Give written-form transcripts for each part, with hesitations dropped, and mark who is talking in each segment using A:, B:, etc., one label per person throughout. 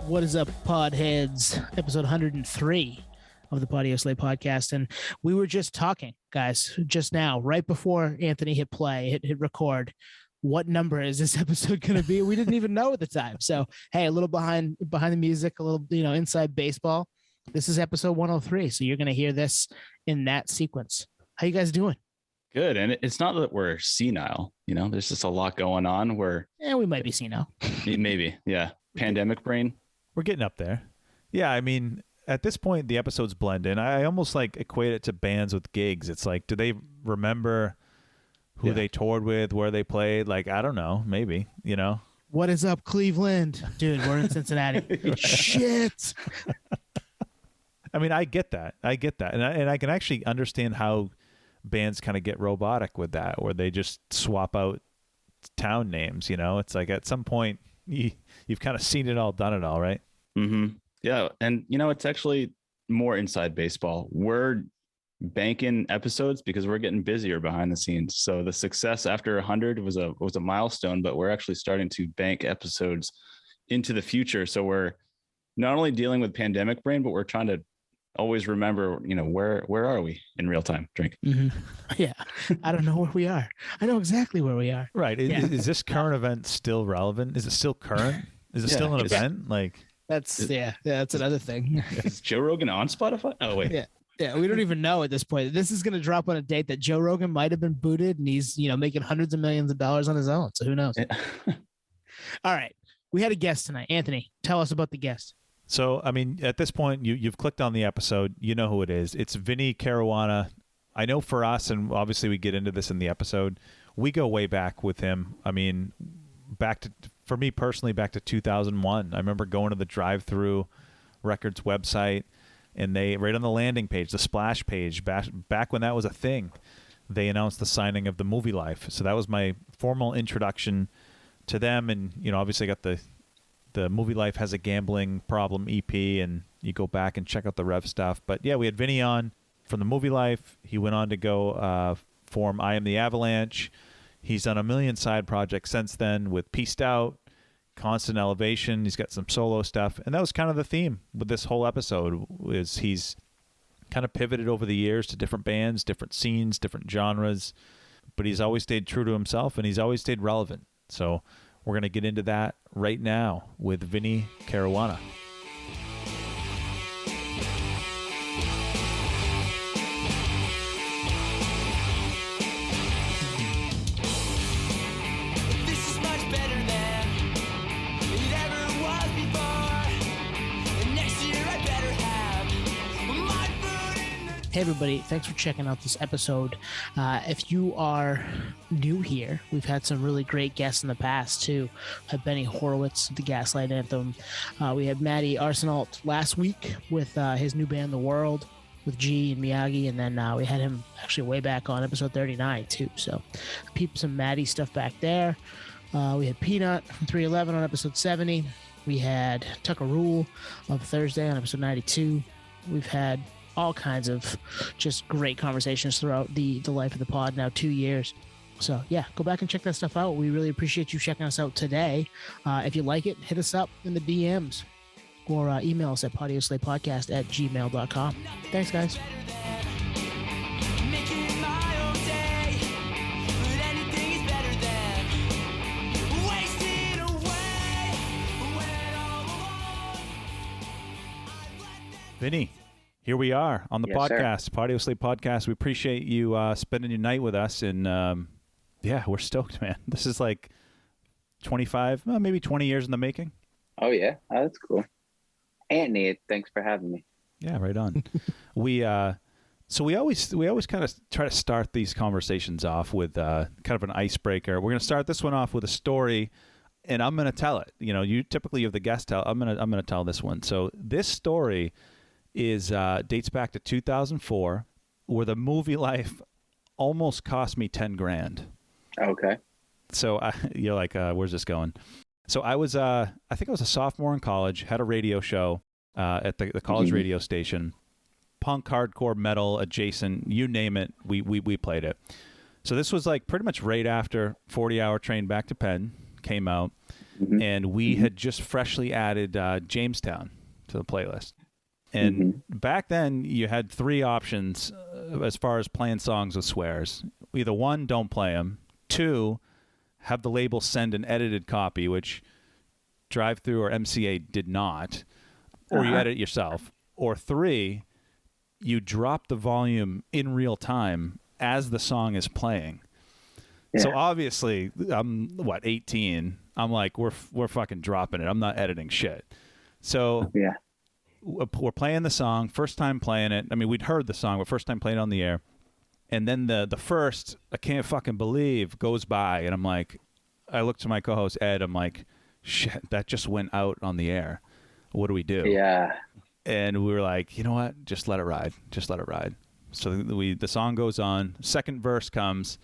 A: What is up, Podheads? Episode 103 of the Podioslave podcast. And we were just talking, guys, just now, right before Anthony hit play, hit record. What number is this episode going to be? We didn't even know at the time. So, hey, a little behind the music, a little, inside baseball. This is episode 103. So you're going to hear this in that sequence. How you guys doing?
B: Good. And it's not that we're senile, there's just a lot going on where.
A: We might be senile.
B: Maybe. Yeah. Pandemic brain.
C: We're getting up there. Yeah. I mean, at this point, the episodes blend in. I almost equate it to bands with gigs. It's like, do they remember who they toured with, where they played? I don't know. Maybe,
A: What is up, Cleveland? Dude, we're in Cincinnati. Shit.
C: I mean, I get that. And I can actually understand how bands kind of get robotic with that, where they just swap out town names, It's like at some point you've kind of seen it all, done it all, right?
B: Mm-hmm. Yeah. And, it's actually more inside baseball. We're banking episodes because we're getting busier behind the scenes. So the success after 100 was a milestone, but we're actually starting to bank episodes into the future. So we're not only dealing with pandemic brain, but we're trying to always remember, where are we in real time? Drink.
A: Mm-hmm. Yeah. I don't know where we are. I know exactly where we are.
C: Right.
A: Yeah.
C: Is this current event still relevant? Is it still current? Is it still an event?
A: That's another thing.
B: Is Joe Rogan on Spotify? Oh, wait.
A: Yeah. We don't even know at this point. This is going to drop on a date that Joe Rogan might have been booted and he's, making hundreds of millions of dollars on his own. So who knows?
B: Yeah.
A: All right. We had a guest tonight. Anthony, tell us about the guest.
C: So, I mean, at this point, you've clicked on the episode. You know who it is. It's Vinnie Caruana. I know for us, and obviously we get into this in the episode, we go way back with him. I mean, for me personally, back to 2001. I remember going to the Drive-Thru Records website, and they, right on the landing page, the splash page, back when that was a thing, they announced the signing of the Movielife. So that was my formal introduction to them. And, obviously I got the Movielife Has a Gambling Problem EP, and you go back and check out the Rev stuff. But yeah, we had Vinnie on from the Movielife. He went on to go form I Am the Avalanche. He's done a million side projects since then with Peaced Out, Constant Elevation. He's got some solo stuff. And that was kind of the theme with this whole episode, is he's kind of pivoted over the years to different bands, different scenes, different genres. But he's always stayed true to himself, and he's always stayed relevant. So we're going to get into that right now with Vinnie Caruana.
D: This is much better than it ever was before. And next year I better have my foot in the...
A: Hey, everybody. Thanks for checking out this episode. If you are new here, we've had some really great guests in the past, too. We had Benny Horowitz, the Gaslight Anthem. We had Matty Arsenault last week with his new band, The World, with G and Miyagi. And then we had him actually way back on episode 39, too. So peep some Matty stuff back there. We had Peanut from 311 on episode 70. We had Tucker Rule of Thursday on episode 92. We've had all kinds of just great conversations throughout the life of the pod, now 2 years. So yeah, go back and check that stuff out. We really appreciate you checking us out today. If you like it, hit us up in the DMs or email us at podioslavepodcast@gmail.com. Thanks, guys.
D: Making my own day, but anything is better than wasting away when all alone I've let them...
C: Vinnie, here we are on the podcast, Podioslave Podcast. We appreciate you spending your night with us, and yeah, we're stoked, man. This is 25, maybe 20 years in the making.
E: Oh yeah, that's cool. Anthony, thanks for having me.
C: Yeah, right on. we always kind of try to start these conversations off with kind of an icebreaker. We're going to start this one off with a story, and I'm going to tell it. You typically have the guest tell. I'm going to tell this one. So this story is dates back to 2004, where the Movielife almost cost me $10,000.
E: Okay.
C: So you're like, where's this going? So I was, I think I was a sophomore in college, had a radio show at the college radio station, punk, hardcore, metal, adjacent, you name it, we played it. So this was pretty much right after 40-hour train back to Penn, came out,
E: Mhm.
C: and we had just freshly added Jamestown to the playlist. And back then, you had 3 options as far as playing songs with swears. Either 1, don't play them. 2, have the label send an edited copy, which Drive-Thru or MCA did not, or you edit it yourself. Or 3, you drop the volume in real time as the song is playing.
E: Yeah.
C: So obviously, I'm 18. I'm like, we're fucking dropping it. I'm not editing shit. So
E: Yeah.
C: we're playing the song, first time playing it. I mean, we'd heard the song, but first time playing it on the air. And then the first, I can't fucking believe, goes by, and I'm like, I look to my co-host Ed. I'm like, shit, that just went out on the air. What do we do?
E: Yeah.
C: And we were like, you know what? Just let it ride. Just let it ride. So the song goes on. Second verse comes.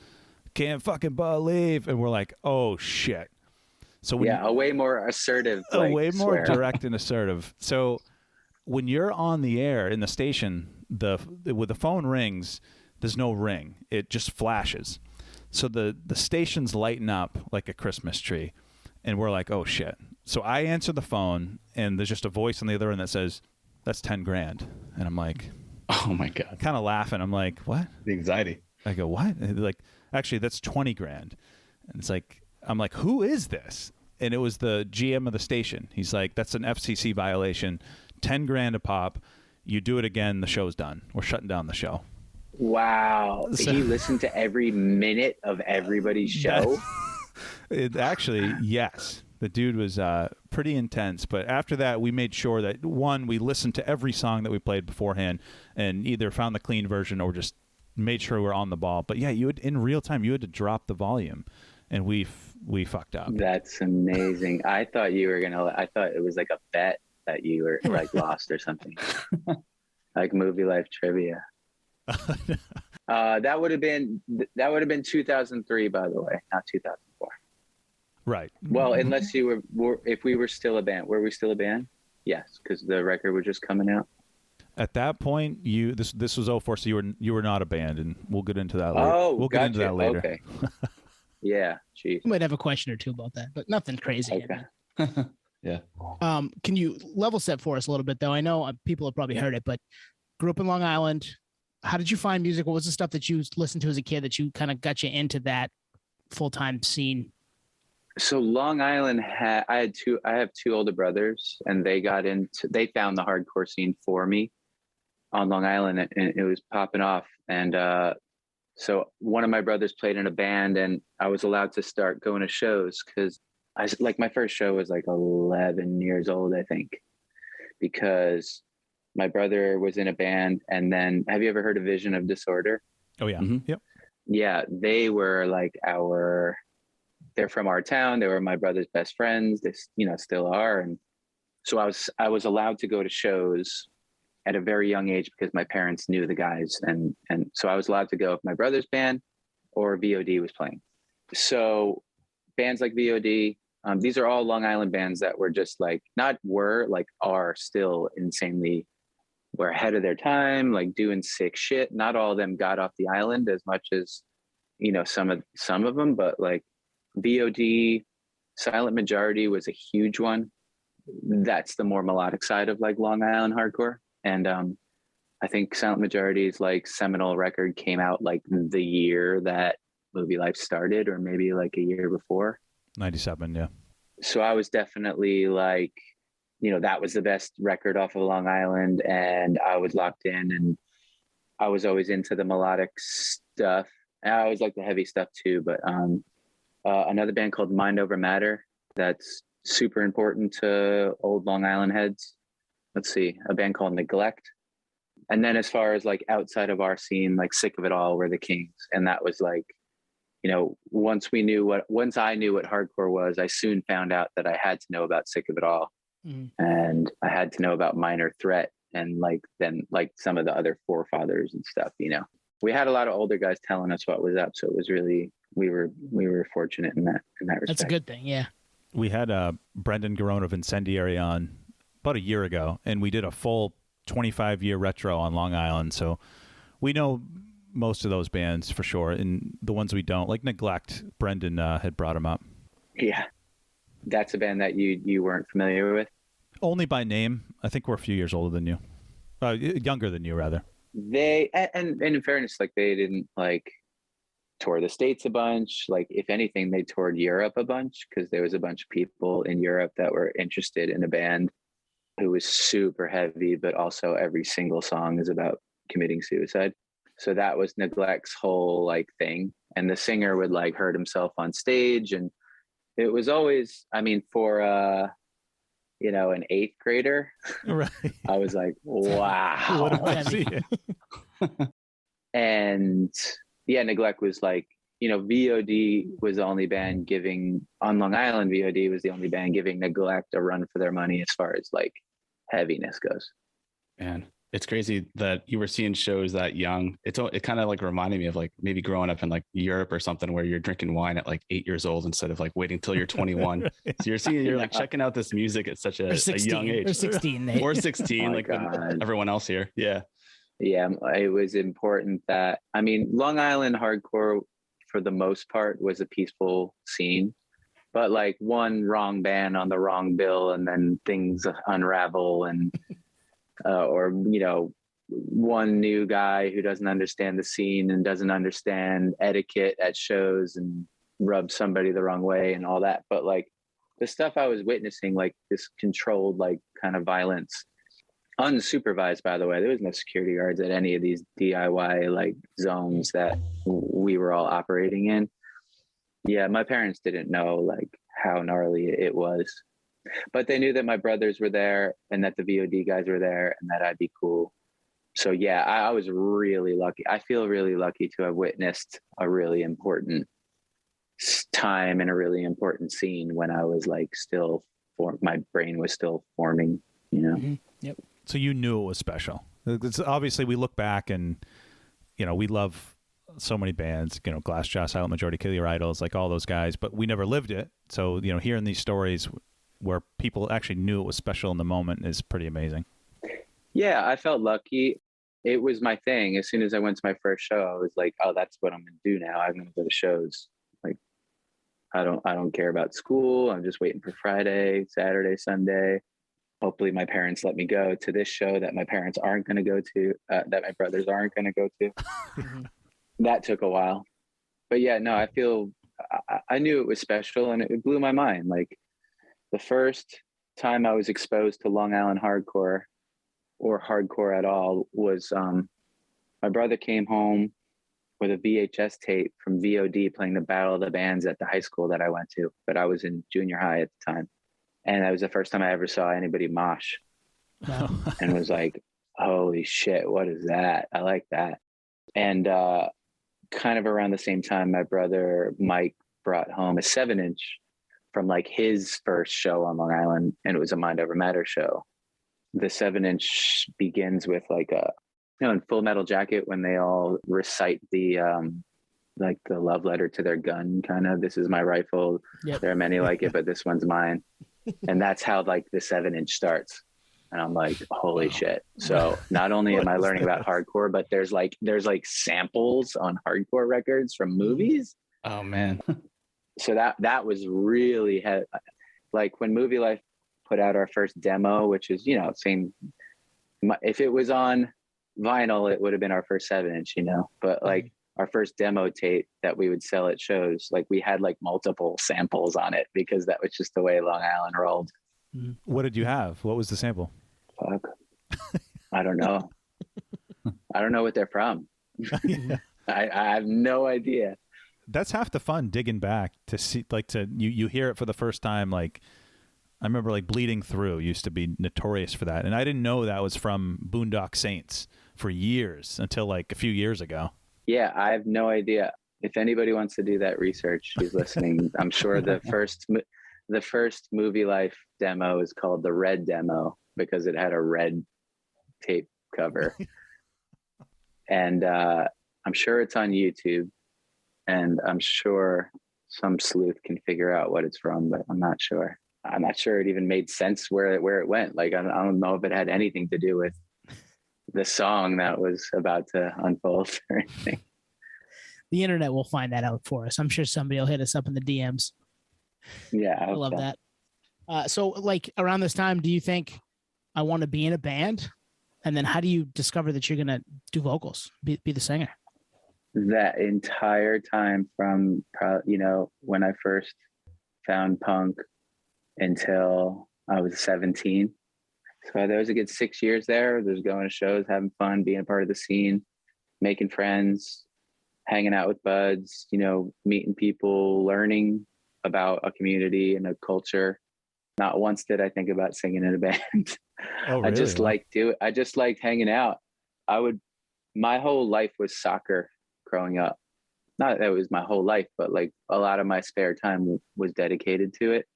C: Can't fucking believe. And we're like, oh, shit. So when
E: A way more assertive.
C: a way more
E: swear.
C: direct and assertive. So when you're on the air in the station, when the phone rings, there's no ring. It just flashes. So the stations lighten up like a Christmas tree. And we're like, oh, shit. So I answer the phone, and there's just a voice on the other end that says, that's 10 grand. And I'm like,
B: Oh my God.
C: kind of laughing. I'm like, what?
B: The anxiety.
C: I go, what? And they're like, actually, that's 20 grand. And it's like, I'm like, who is this? And it was the GM of the station. He's like, that's an FCC violation. 10 grand a pop. You do it again, the show's done. We're shutting down the show.
E: Wow.
C: So-
E: He listened to every minute of everybody's show.
C: Actually, yes. The dude was pretty intense. But after that, we made sure that, 1, we listened to every song that we played beforehand and either found the clean version or just made sure we're on the ball. But yeah, you would, in real time, you had to drop the volume, and we fucked up.
E: That's amazing. I thought it was like a bet that you were like lost or something. Like Movielife trivia. That would have been 2003, by the way, not 2004.
C: Right.
E: Well, unless you were if we were still a band. Were we still a band? Yes, because the record was just coming out.
C: At that point, this was 04, so you were not a band, and we'll get into that later.
E: Oh,
C: we'll get into
E: gotcha.
C: that later.
E: Okay. Yeah, geez.
A: You might have a question or two about that, but nothing crazy.
E: Okay.
B: Yeah.
A: Can you level set for us a little bit, though? I know people have probably heard it, but grew up in Long Island. How did you find music? What was the stuff that you listened to as a kid that you kind of got you into that full-time scene?
E: So Long Island I have 2 older brothers, and they found the hardcore scene for me on Long Island, and it was popping off. And so one of my brothers played in a band, and I was allowed to start going to shows because my first show was like 11 years old, I think, because my brother was in a band. And then, have you ever heard of Vision of Disorder?
C: Oh yeah.
B: Mhm.
C: Yep.
E: Yeah, they were like they're from our town. They were my brother's best friends. They, still are. And so I was allowed to go to shows at a very young age because my parents knew the guys. And so I was allowed to go if my brother's band or VOD was playing. So bands like VOD, these are all Long Island bands that were just are still insanely, were ahead of their time, like doing sick shit. Not all of them got off the island as much as, some of them, but like VOD, Silent Majority was a huge one. That's the more melodic side of like Long Island hardcore. And I think Silent Majority's like seminal record came out like the year that Movielife started, or maybe like a year before.
C: 97. Yeah.
E: So I was definitely like, that was the best record off of Long Island, and I was locked in, and I was always into the melodic stuff. And I always like the heavy stuff too, but another band called Mind Over Matter, that's super important to old Long Island heads. Let's see, a band called Neglect. And then as far as like outside of our scene, like Sick of It All were the Kings. And that was like, once I knew what hardcore was, I soon found out that I had to know about Sick of It All.
A: Mm.
E: And I had to know about Minor Threat, and then some of the other forefathers and stuff. We had a lot of older guys telling us what was up, so it was really, we were fortunate in that respect.
A: That's a good thing. Yeah.
C: We had Brendan Garone of Incendiary on about a year ago, and we did a full 25-year retro on Long Island. So we know most of those bands for sure, and the ones we don't, like Neglect, Brendan had brought them up.
E: Yeah. That's a band that you weren't familiar with.
C: Only by name. I think we're a few years older than you. Younger than you, rather.
E: They and in fairness, like they didn't like tour the States a bunch. Like if anything, they toured Europe a bunch because there was a bunch of people in Europe that were interested in a band who was super heavy, but also every single song is about committing suicide. So that was Neglect's whole like thing. And the singer would like hurt himself on stage. And it was always, I mean, for you know, an 8th grader,
C: Right.
E: I was like, wow.
C: What am I seeing?
E: And yeah, Neglect was like, you know, VOD was the only band giving, on Long Island, VOD was the only band giving Neglect a run for their money as far as like heaviness goes.
B: Man, it's crazy that you were seeing shows that young. It kind of like reminded me of like maybe growing up in like Europe or something where you're drinking wine at like 8 years old instead of like waiting till you're 21.
C: Right.
B: So you're like checking out this music at such a
A: 16,
B: young age.
A: or 16, Nate.
B: Or 16,
E: Oh my
B: like
E: God.
B: everyone else here. Yeah.
E: Yeah, it was important that, I mean, Long Island hardcore for the most part was a peaceful scene, but like one wrong band on the wrong bill and then things unravel and or you know, one new guy who doesn't understand the scene and doesn't understand etiquette at shows and rubs somebody the wrong way and all that. But like the stuff I was witnessing, like this controlled like kind of violence, unsupervised, by the way, there was no security guards at any of these DIY like zones that we were all operating in. Yeah, my parents didn't know like how gnarly it was, but they knew that my brothers were there and that the VOD guys were there and that I'd be cool. So yeah, I was really lucky. I feel really lucky to have witnessed a really important time and a really important scene when I was like still my brain was still forming, you know?
A: Mm-hmm. Yep.
C: So you knew it was special. It's obviously, we look back and, you know, we love so many bands, you know, Glassjaw, Silent Majority, Kill Your Idols, like all those guys, but we never lived it. So, you know, hearing these stories where people actually knew it was special in the moment is pretty amazing.
E: Yeah, I felt lucky. It was my thing. As soon as I went to my first show, I was like, oh, that's what I'm going to do now. I'm going to go to shows. Like, I don't care about school. I'm just waiting for Friday, Saturday, Sunday. Hopefully my parents let me go to this show that my parents aren't going to go to, that my brothers aren't going to go to. That took a while. But yeah, no, I knew it was special and it blew my mind. Like the first time I was exposed to Long Island hardcore or hardcore at all was my brother came home with a VHS tape from VOD playing the Battle of the Bands at the high school that I went to, but I was in junior high at the time. And that was the first time I ever saw anybody mosh.
A: Wow.
E: And was like, holy shit, what is that? I like that. And kind of around the same time, my brother Mike brought home a 7-inch from like his first show on Long Island, and it was a Mind Over Matter show. The 7-inch begins with like a, you know, in Full Metal Jacket when they all recite the like the love letter to their gun, kind of, this is my rifle.
A: Yep.
E: There are many like it, but this one's mine. And that's how like the 7-inch starts. And I'm like, holy shit. So not only am I learning about hardcore, but there's like samples on hardcore records from movies.
B: Oh man.
E: So that was really like when Movielife put out our first demo, which is, you know, if it was on vinyl, it would have been our first 7-inch, you know, but like our first demo tape that we would sell at shows, like we had like multiple samples on it because that was just the way Long Island rolled.
C: What did you have? What was the sample?
E: Fuck. I don't know. I don't know what they're from.
C: Yeah.
E: I have no idea.
C: That's half the fun, digging back to see, like, you hear it for the first time. Like, I remember like Bleeding Through used to be notorious for that. And I didn't know that was from Boondock Saints for years until like a few years ago.
E: Yeah, I have no idea. If anybody wants to do that research, who's listening, I'm sure the first Movielife demo is called the Red Demo because it had a red tape cover. And I'm sure it's on YouTube, and I'm sure some sleuth can figure out what it's from, but I'm not sure. I'm not sure it even made sense where it went. Like, I don't know if it had anything to do with the song that was about to unfold or anything.
A: The internet will find that out for us. I'm sure somebody will hit us up in the DMs.
E: Yeah,
A: I love that. So like around this time, do you think I want to be in a band? And then how do you discover that you're going to do vocals, be the singer?
E: That entire time from, when I first found punk until I was 17. So there was a good 6 years there. There's going to shows, having fun, being a part of the scene, making friends, hanging out with buds, meeting people, learning about a community and a culture. Not once did I think about singing in a band.
C: Oh, really?
E: I just I just liked hanging out. My whole life was soccer growing up. Not that it was my whole life, but like a lot of my spare time was dedicated to it.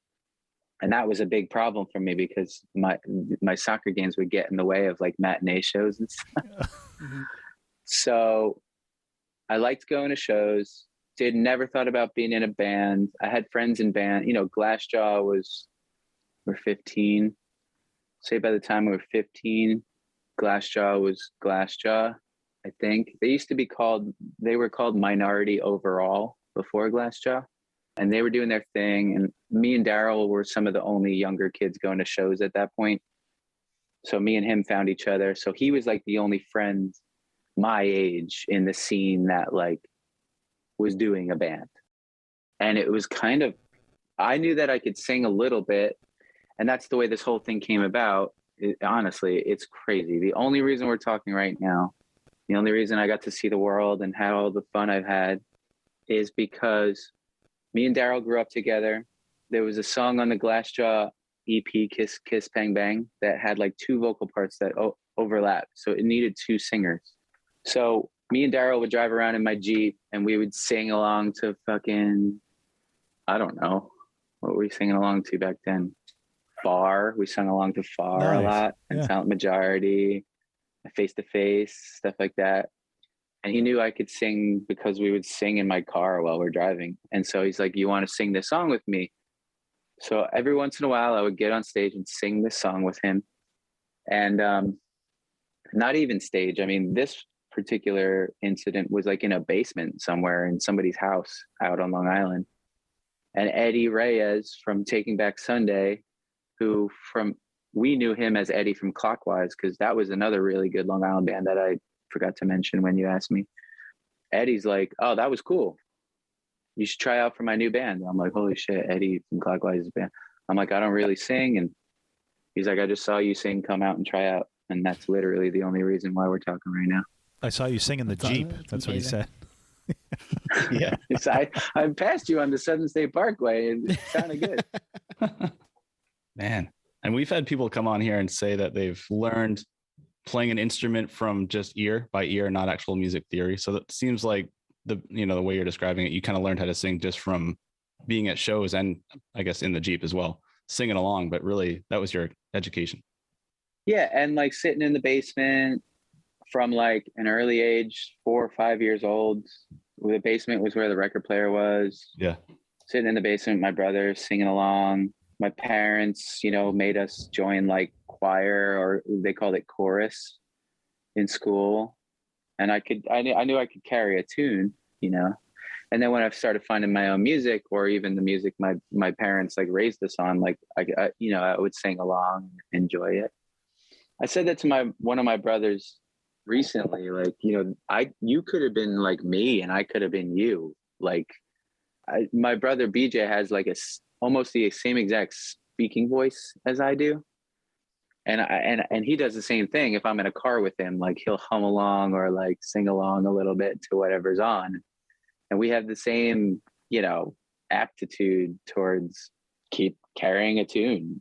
E: And that was a big problem for me because my soccer games would get in the way of like matinee shows and stuff. So I liked going to shows. Never thought about being in a band. I had friends in band. Glassjaw we're 15. Say by the time we were 15, Glassjaw was Glassjaw, I think. They were called Minority Overall before Glassjaw. And they were doing their thing. And me and Daryl were some of the only younger kids going to shows at that point. So me and him found each other. So he was like the only friend my age in the scene that like was doing a band. And it was I knew that I could sing a little bit. And that's the way this whole thing came about. Honestly, it's crazy. The only reason we're talking right now, the only reason I got to see the world and had all the fun I've had is because me and Daryl grew up together. There was a song on the Glassjaw EP, Kiss Kiss Bang Bang, that had like two vocal parts that overlapped. So it needed two singers. So me and Daryl would drive around in my Jeep and we would sing along to fucking, I don't know, what were we singing along to back then? Far. We sung along to Far a lot, and Silent Majority, Face to Face, stuff like that. And he knew I could sing because we would sing in my car while we're driving. And so he's like, you want to sing this song with me? So every once in a while I would get on stage and sing this song with him. And not even stage. I mean, this particular incident was like in a basement somewhere in somebody's house out on Long Island. And Eddie Reyes from Taking Back Sunday, we knew him as Eddie from Clockwise, because that was another really good Long Island band that I forgot to mention when you asked me. Eddie's like, oh, that was cool. You should try out for my new band. I'm like, holy shit, Eddie from Clockwise's band. I'm like, I don't really sing. And he's like, I just saw you sing, come out and try out. And that's literally the only reason why we're talking right now.
C: I saw you sing in the Jeep. That's what he said.
E: Yeah. I passed you on the Southern State Parkway and it sounded good.
B: Man. And we've had people come on here and say that they've learned playing an instrument from just ear by ear, not actual music theory. So that seems like the way you're describing it, you kind of learned how to sing just from being at shows and I guess in the Jeep as well, singing along, but really that was your education.
E: Yeah. And like sitting in the basement from like an early age, 4 or 5 years old, the basement was where the record player was.
B: Yeah.
E: Sitting in the basement, my brother singing along. My parents, made us join like choir, or they called it chorus in school. And I knew I could carry a tune, And then when I started finding my own music, or even the music my parents like raised us on, like I would sing along, enjoy it. I said that to one of my brothers recently, like, you could have been like me and I could have been you. Like my brother BJ has like almost the same exact speaking voice as I do. And he does the same thing. If I'm in a car with him, like he'll hum along or like sing along a little bit to whatever's on. And we have the same, aptitude towards keep carrying a tune,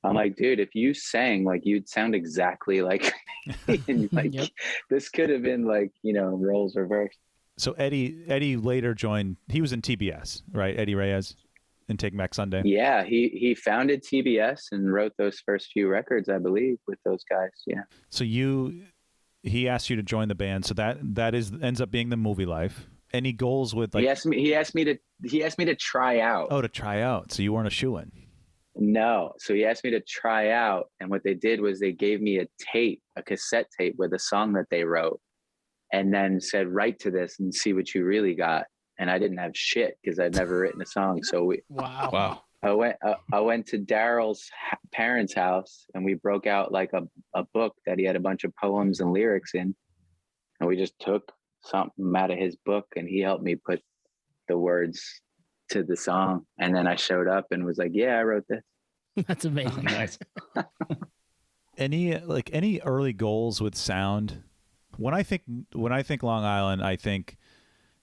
E: I'm like, dude, if you sang, like you'd sound exactly like me. And like
A: Yep.
E: This could have been like, roles reversed.
C: So Eddie later joined, he was in TBS, right? Eddie Reyes in Take Back Sunday.
E: Yeah, he founded TBS and wrote those first few records, I believe, with those guys. Yeah.
C: So he asked you to join the band. So that ends up being the Movielife. Any goals with like?
E: He asked me to try out.
C: Oh, to try out. So you weren't a shoo-in.
E: No. So he asked me to try out, and what they did was they gave me a cassette tape with a song that they wrote, and then said, write to this and see what you really got. And I didn't have shit because I'd never written a song. So
A: Wow.
B: Wow.
E: I went to Daryl's parents' house, and we broke out like a book that he had a bunch of poems and lyrics in, and we just took something out of his book, and he helped me put the words to the song. And then I showed up and was like, "Yeah, I wrote this."
A: That's amazing.
B: Nice.
C: Any early goals with sound? When I think Long Island, I think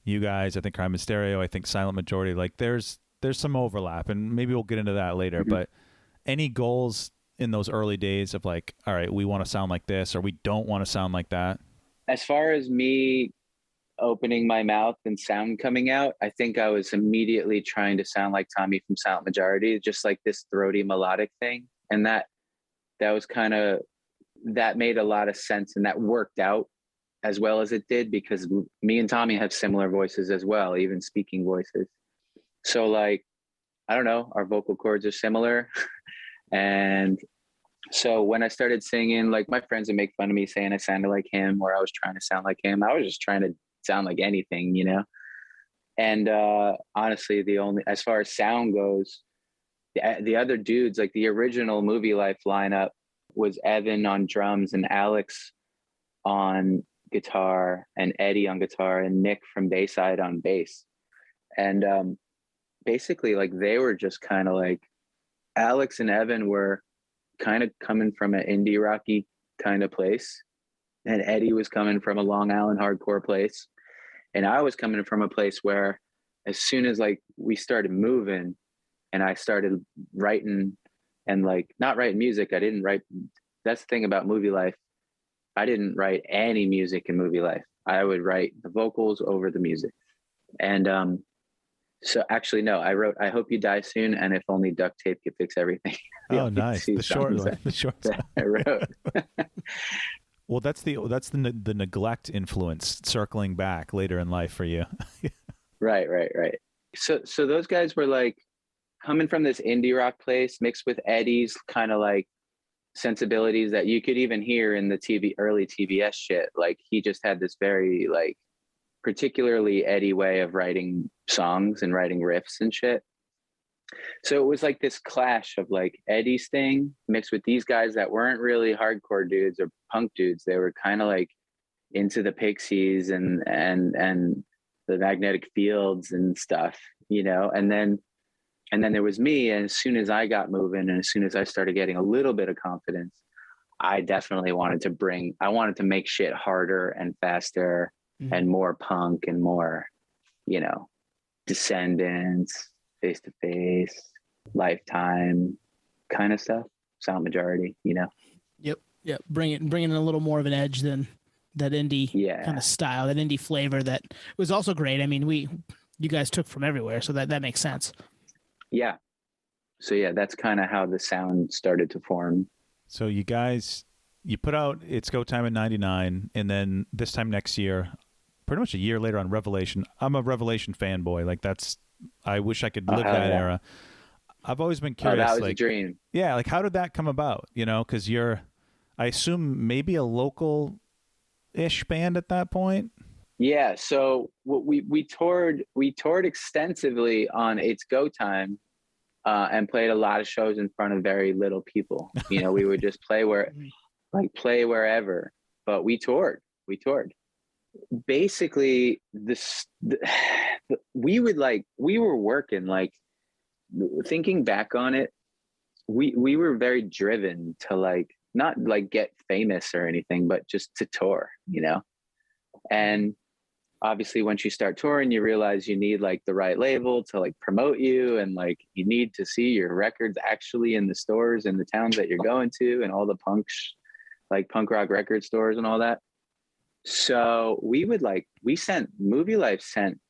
C: you guys, I think Crime and Stereo, I think Silent Majority. Like there's some overlap, and maybe we'll get into that later.
E: Mm-hmm.
C: But any goals in those early days of like, all right, we want to sound like this, or we don't want to sound like that?
E: As far as me opening my mouth and sound coming out, I think I was immediately trying to sound like Tommy from Silent Majority, just like this throaty melodic thing. And that was that made a lot of sense, and that worked out as well as it did, because me and Tommy have similar voices as well, even speaking voices. So like, I don't know, our vocal cords are similar. And so when I started singing, like my friends would make fun of me saying I sounded like him, or I was trying to sound like him. I was just trying to sound like anything, you know? And honestly, as far as sound goes, the other dudes, like the original Movielife lineup was Evan on drums and Alex on guitar and Eddie on guitar and Nick from Bayside on bass. And basically like they were just kind of like, Alex and Evan were kind of coming from an indie rocky kind of place, and Eddie was coming from a Long Island hardcore place, and I was coming from a place where as soon as like we started moving and I started writing, and like not writing music, I didn't write. That's the thing about Movielife. I didn't write any music in Movielife. I would write the vocals over the music. And so actually, no, I wrote "I Hope You Die Soon" and "If Only Duct Tape Could Fix Everything."
C: Oh, nice. The short one. The short one.
E: I wrote.
C: Well, that's the neglect influence circling back later in life for you.
E: Right. So those guys were like coming from this indie rock place mixed with Eddie's kind of like sensibilities that you could even hear in the early TBS shit. Like he just had this very like particularly Eddie way of writing songs and writing riffs and shit. So it was like this clash of like Eddie's thing mixed with these guys that weren't really hardcore dudes or punk dudes. They were kind of like into the Pixies and the Magnetic Fields and stuff, you know. And then there was me, and as soon as I got moving and as soon as I started getting a little bit of confidence, I definitely wanted to make shit harder and faster and more punk and more, you know, Descendants, Face to Face, Lifetime kind of stuff. Silent Majority, you know.
A: Yep. Bringing in a little more of an edge than that indie kind of style, that indie flavor that was also great. I mean, you guys took from everywhere, so that makes sense.
E: Yeah. So yeah, that's kind of how the sound started to form.
C: So you guys, you put out It's Go Time in '99, and then this time next year, pretty much a year later on Revelation. I'm a Revelation fanboy. Like I wish I could live that era. I've always been curious.
E: That was
C: like,
E: a dream.
C: Yeah. Like how did that come about? You know, cause I assume maybe a local-ish band at that point.
E: Yeah. So we toured extensively on It's Go Time, and played a lot of shows in front of very little people. You know, we would just play wherever, but we toured. Basically we were working, like thinking back on it, we were very driven to like not like get famous or anything, but just to tour, you know. And obviously once you start touring, you realize you need like the right label to like promote you, and like you need to see your records actually in the stores in the towns that you're going to, and all the punk rock record stores and all that. So Movielife sent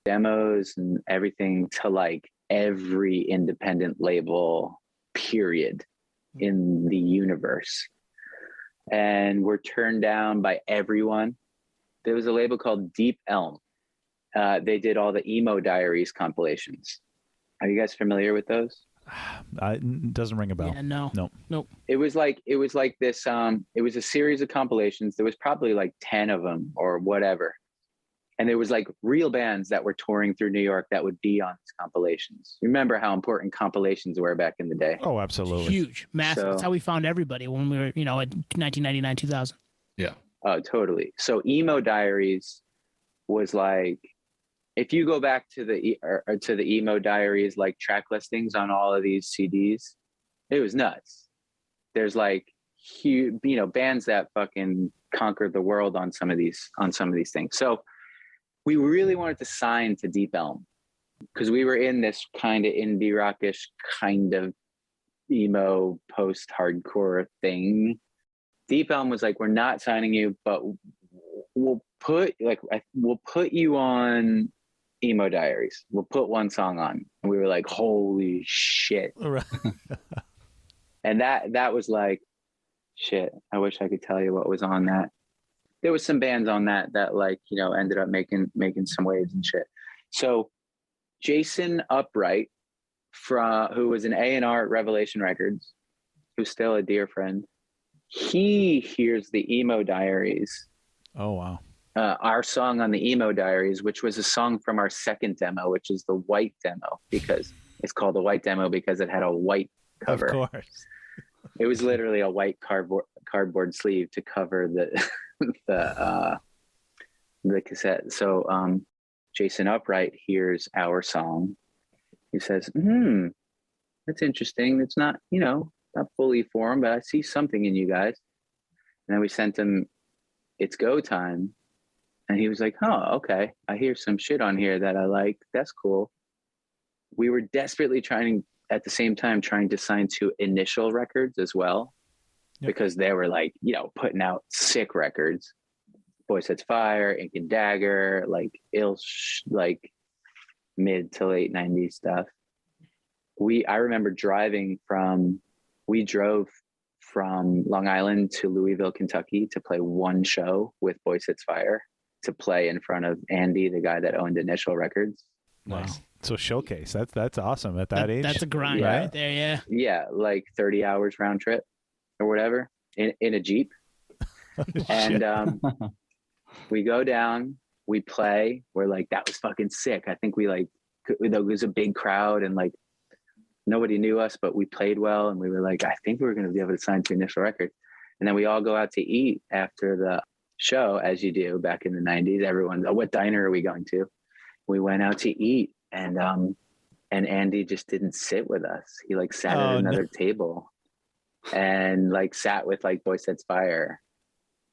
E: demos and everything to like every independent label period in the universe, and we're turned down by everyone. There was a label called Deep Elm. They did all the Emo Diaries compilations. Are you guys familiar with those?
C: It doesn't ring a bell.
A: Yeah, no.
E: It was like this. It was a series of compilations. There was probably like 10 of them or whatever. And there was like real bands that were touring through New York that would be on these compilations. Remember how important compilations were back in the day?
C: Oh, absolutely.
A: Huge, massive.
E: So-
A: That's how we found everybody when we were, in 1999, 2000.
B: Yeah.
E: Oh, totally. So Emo Diaries was like, if you go back to the Emo Diaries, like track listings on all of these CDs, it was nuts. There's like huge, bands that fucking conquered the world on some of these things. So we really wanted to sign to Deep Elm because we were in this kind of indie rockish kind of emo post-hardcore thing. Deep Elm was like, we're not signing you, but we'll put you on Emo Diaries. We'll put one song on. And we were like, holy shit.
C: Right.
E: And that was like, shit, I wish I could tell you what was on that. There was some bands on that like, ended up making some waves and shit. So Jason Upright, who was an A&R at Revelation Records, who's still a dear friend, he hears the Emo Diaries.
C: Oh, wow.
E: Our song on the Emo Diaries, which was a song from our second demo, which is the white demo, because it's called the white demo because it had a white cover.
C: Of course.
E: It was literally a white cardboard sleeve to cover the cassette. So Jason Upright hears our song. He says, that's interesting. It's not, not fully formed, but I see something in you guys. And then we sent him It's Go Time. And he was like, oh, okay. I hear some shit on here that I like. That's cool. We were desperately at the same time trying to sign to Initial Records as well, because they were like, putting out sick records. Boy Sets Fire, Ink and Dagger, like like mid to late 90s stuff. I remember we drove from Long Island to Louisville, Kentucky to play one show with Boy Sets Fire, to play in front of Andy, the guy that owned Initial Records.
C: Wow. So showcase. That's awesome at that age.
A: That's a grind right there, yeah.
E: Yeah, like 30 hours round trip or whatever in a Jeep. And we go down, we play. We're like, that was fucking sick. I think it was a big crowd and like nobody knew us, but we played well. And we were like, I think we're going to be able to sign to Initial Records. And then we all go out to eat after the show, as you do back in the 90s. Everyone's, what diner are we going to? We went out to eat, and Andy just didn't sit with us. He like sat at another table and like sat with like Boy Sets Fire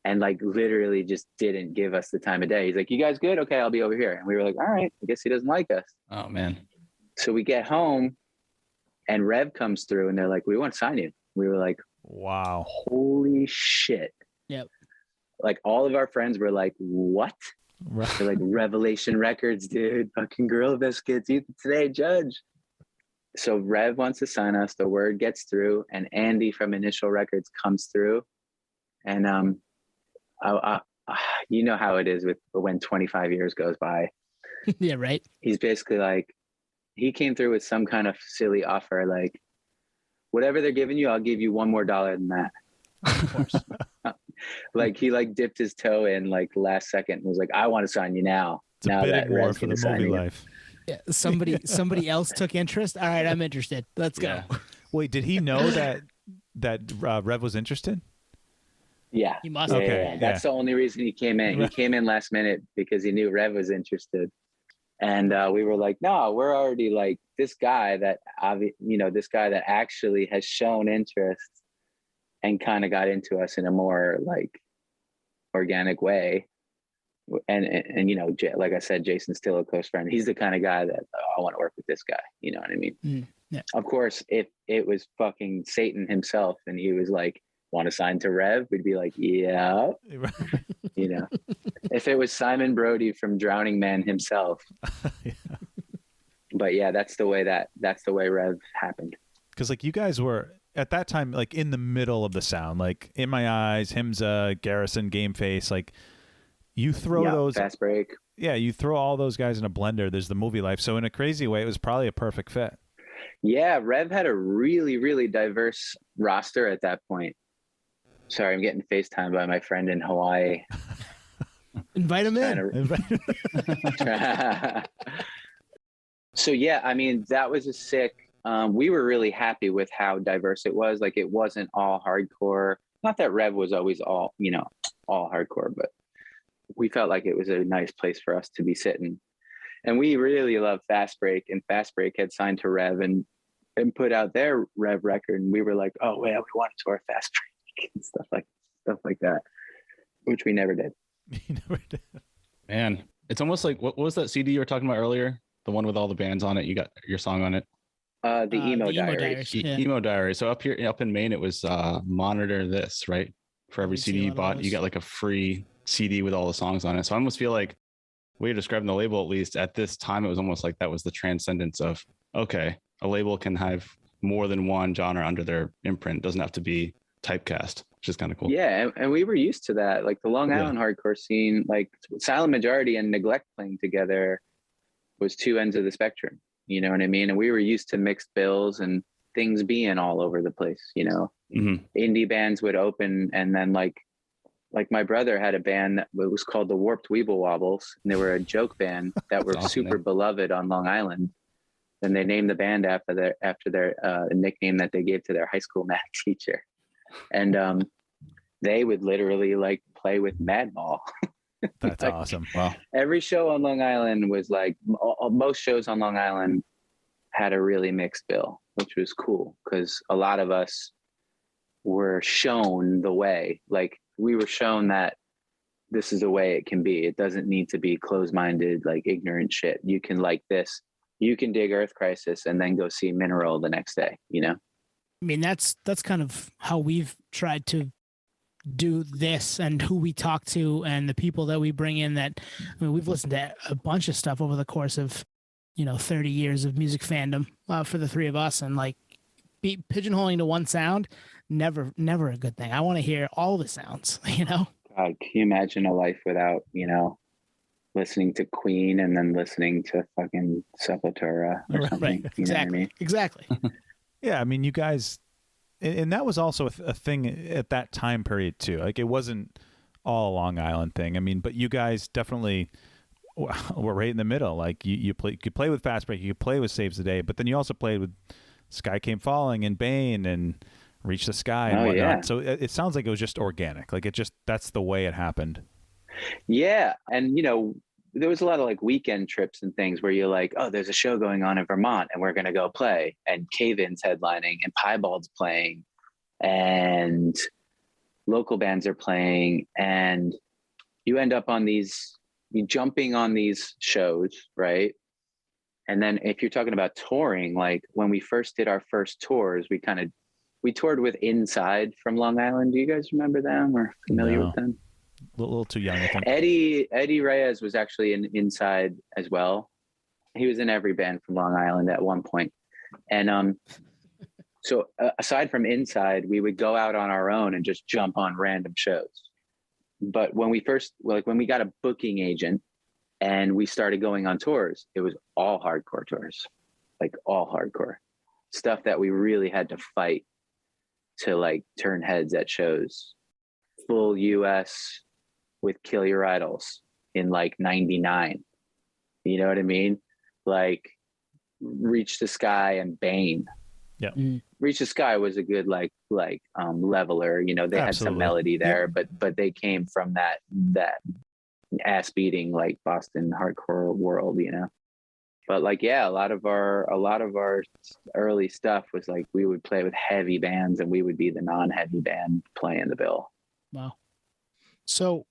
E: and like literally just didn't give us the time of day. He's like, you guys good? Okay, I'll be over here. And we were like, all right, I guess he doesn't like us.
B: Oh man.
E: So we get home and Rev comes through and they're like, we want to sign you. We were like,
C: wow.
E: Holy shit.
A: Yep.
E: Like all of our friends were like, what?
C: Right.
E: They're like, Revelation Records, dude, fucking Gorilla Biscuits, eat today, Judge. So Rev wants to sign us. The word gets through, and Andy from Initial Records comes through. And you know how it is when 25 years goes by.
A: Yeah, right.
E: He's basically like, he came through with some kind of silly offer, like, whatever they're giving you, I'll give you $1 more than that.
A: Of course.
E: Like he like dipped his toe in like last second and was like, I want to sign you now.
C: It's a
E: now
C: bidding war
E: Rev's
C: for the
E: gonna sign
C: movie
E: you.
C: life.
A: Yeah, somebody else took interest. All right, I'm interested. Let's go.
B: Yeah.
C: Wait, did he know that Rev was interested?
E: Yeah.
A: He must.
E: Yeah,
C: Okay,
E: yeah. That's the only reason he came in. He came in last minute because he knew Rev was interested. And we were like, no, we're already like this guy that actually has shown interest and kind of got into us in a more like organic way. And like I said, Jason's still a close friend. He's the kind of guy that I want to work with this guy. You know what I mean?
A: Yeah.
E: Of course, if it was fucking Satan himself and he was like, want to sign to Rev, we'd be like, yeah. If it was Simon Brody from Drowning Man himself.
C: Yeah.
E: But yeah, that's the way Rev happened.
C: Because like you guys were at that time like in the middle of the sound, like In My Eyes, Himza, Garrison, Game Face, like you throw those
E: Fast Break.
C: Yeah, you throw all those guys in a blender. There's the Movielife. So in a crazy way, it was probably a perfect fit.
E: Yeah, Rev had a really, really diverse roster at that point. Sorry, I'm getting FaceTime by my friend in Hawaii.
A: Invite him in.
E: So yeah, I mean, that was a sick. We were really happy with how diverse it was. Like, it wasn't all hardcore. Not that Rev was always all, all hardcore, but we felt like it was a nice place for us to be sitting. And we really love Fast Break, and Fast Break had signed to Rev and put out their Rev record, and we were like, oh yeah, we want to tour Fast Break and stuff like that, which we never did.
C: You never did.
B: Man, it's almost like, what was that CD you were talking about earlier? The one with all the bands on it. You got your song on it.
E: The Emo Diaries.
A: Yeah.
B: Emo Diary. So up in Maine, it was Monitor This, right? For every CD you bought, you got like a free CD with all the songs on it. So I almost feel like, way of describing the label, at least at this time, it was almost like that was the transcendence of, okay, a label can have more than one genre under their imprint. It doesn't have to be typecast, which is kind of cool.
E: Yeah, and we were used to that. Like, the Long Island hardcore scene, like Silent Majority and Neglect playing together was two ends of the spectrum. You know what I mean? And we were used to mixed bills and things being all over the place. Indie bands would open, and then like my brother had a band that was called the Warped Weeble Wobbles, and they were a joke band that were
B: awesome,
E: super beloved on Long Island. And they named the band after their nickname that they gave to their high school math teacher. And they would literally like play with Madball.
C: That's
E: like,
C: awesome. Wow.
E: Every show on Long Island was like, most shows on Long Island had a really mixed bill, which was cool because a lot of us were shown the way. Like, we were shown that this is the way it can be. It doesn't need to be closed-minded, like ignorant shit. You can like this. You can dig Earth Crisis and then go see Mineral the next day,
A: I mean, that's kind of how we've tried to do this, and who we talk to and the people that we bring in. That, I mean, we've listened to a bunch of stuff over the course of 30 years of music fandom for the three of us, and like pigeonholing to one sound, never a good thing. I want to hear all the sounds.
E: God, can you imagine a life without listening to Queen and then listening to fucking Sepultura or something?
A: Right.
E: You know what I mean?
A: Exactly.
C: Yeah, I mean, you guys, and that was also a thing at that time period too. Like, it wasn't all a Long Island thing. I mean, but you guys definitely were right in the middle. Like, you could play with Fast Break, you could play with Saves the Day, but then you also played with Sky Came Falling and Bane and Reach the Sky and whatnot.
E: Yeah.
C: So it sounds like it was just organic. Like, that's the way it happened.
E: Yeah. And, there was a lot of like weekend trips and things where you're like, oh, there's a show going on in Vermont and we're going to go play, and Cave-In's headlining and Piebald's playing and local bands are playing, and you end up you jumping on these shows, right? And then if you're talking about touring, like when we first did our first tours, we toured with Inside from Long Island. Do you guys remember them or familiar with them?
C: A little too young, I think.
E: Eddie Reyes was actually Inside as well. He was in every band from Long Island at one point. And so aside from Inside, we would go out on our own and just jump on random shows. But when we got a booking agent and we started going on tours, it was all hardcore tours, like all hardcore stuff that we really had to fight to like turn heads at shows. Full US with Kill Your Idols in like 99. You know what I mean? Like Reach the Sky and Bane.
C: Yeah.
E: Reach the Sky was a good like leveler. They
C: Absolutely.
E: had some melody there, but they came from that ass beating like Boston hardcore world, But like, yeah, a lot of our early stuff was like we would play with heavy bands and we would be the non-heavy band playing the bill.
A: Wow. So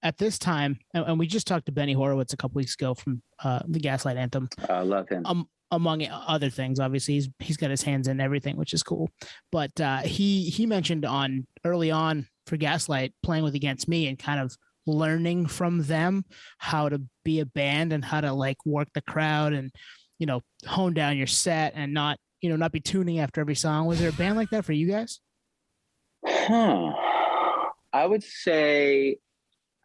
A: at this time, and we just talked to Benny Horowitz a couple weeks ago from the Gaslight Anthem.
E: I love him.
A: Among other things, obviously he's got his hands in everything, which is cool. But he mentioned early on for Gaslight playing with Against Me and kind of learning from them how to be a band and how to like work the crowd and hone down your set and not be tuning after every song. Was there a band like that for you guys?
E: I would say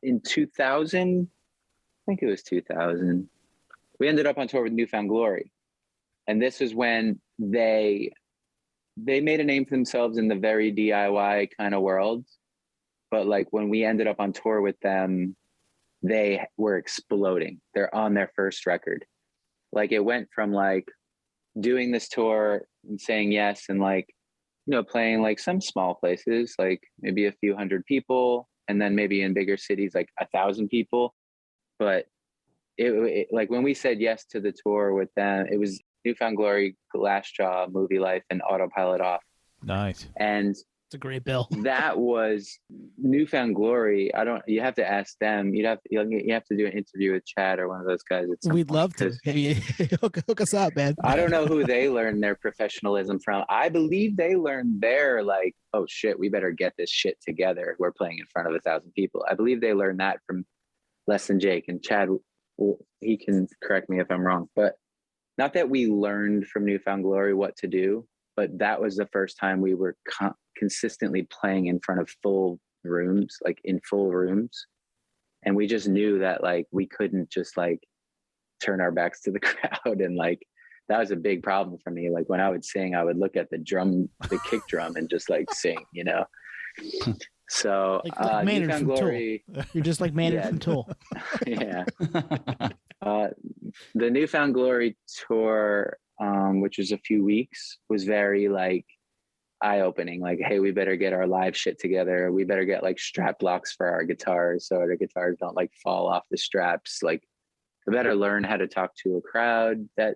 E: in 2000, I think it was 2000, we ended up on tour with Newfound Glory. And this is when they made a name for themselves in the very DIY kind of world. But like when we ended up on tour with them, they were exploding. They're on their first record. Like, it went from like doing this tour and saying yes and like, you know, playing like some small places, like maybe a few hundred people, and then maybe in bigger cities like 1,000 people. But it like when we said yes to the tour with them, it was Newfound Glory, Glassjaw, Movielife, and Autopilot Off.
C: Nice.
E: And
A: It's a great bill.
E: that was Newfound Glory. You have to ask them. You have to do an interview with Chad or one of those guys.
A: We'd love to. Hook us up, man.
E: I don't know who they learned their professionalism from. I believe they learned their like, oh shit, we better get this shit together. We're playing in front of 1,000 people. I believe they learned that from Less Than Jake, and Chad, he can correct me if I'm wrong, but not that we learned from Newfound Glory what to do, but that was the first time we were consistently playing in front of full rooms, like in full rooms. And we just knew that like we couldn't just like turn our backs to the crowd. And like that was a big problem for me. Like when I would sing, I would look at the kick drum and just like sing, you know. So
A: like Maynard
E: Newfound
A: from
E: Glory,
A: Tool. You're just like Maynard from Tool.
E: yeah. The Newfound Glory tour, which was a few weeks, was very like eye-opening. Like, hey, we better get our live shit together. We better get like strap locks for our guitars so our guitars don't like fall off the straps. Like, we better learn how to talk to a crowd that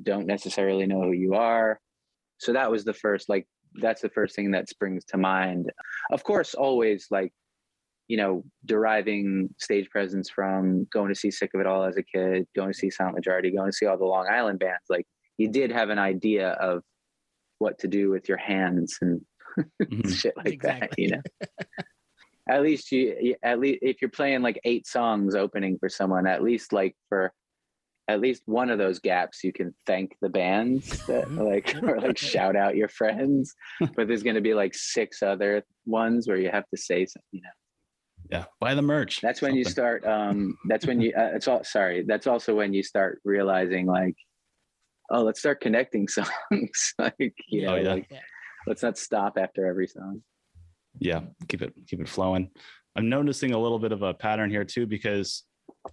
E: don't necessarily know who you are. So that was the first, like, that's the first thing that springs to mind. Of course, always like, you know, deriving stage presence from going to see Sick of It All as a kid, going to see Silent Majority, going to see all the Long Island bands. Like, you did have an idea of what to do with your hands and shit like that, you know. At least if you're playing like 8 songs opening for someone, at least like for at least one of those gaps, you can thank the bands that like, or like shout out your friends. But there's going to be like 6 other ones where you have to say something, you know.
B: Yeah, buy the merch.
E: That's when you start. That's when you. That's also when you start realizing, like, oh, let's start connecting songs. Like, you know, like, let's not stop after every song.
B: Yeah, keep it flowing. I'm noticing a little bit of a pattern here too, because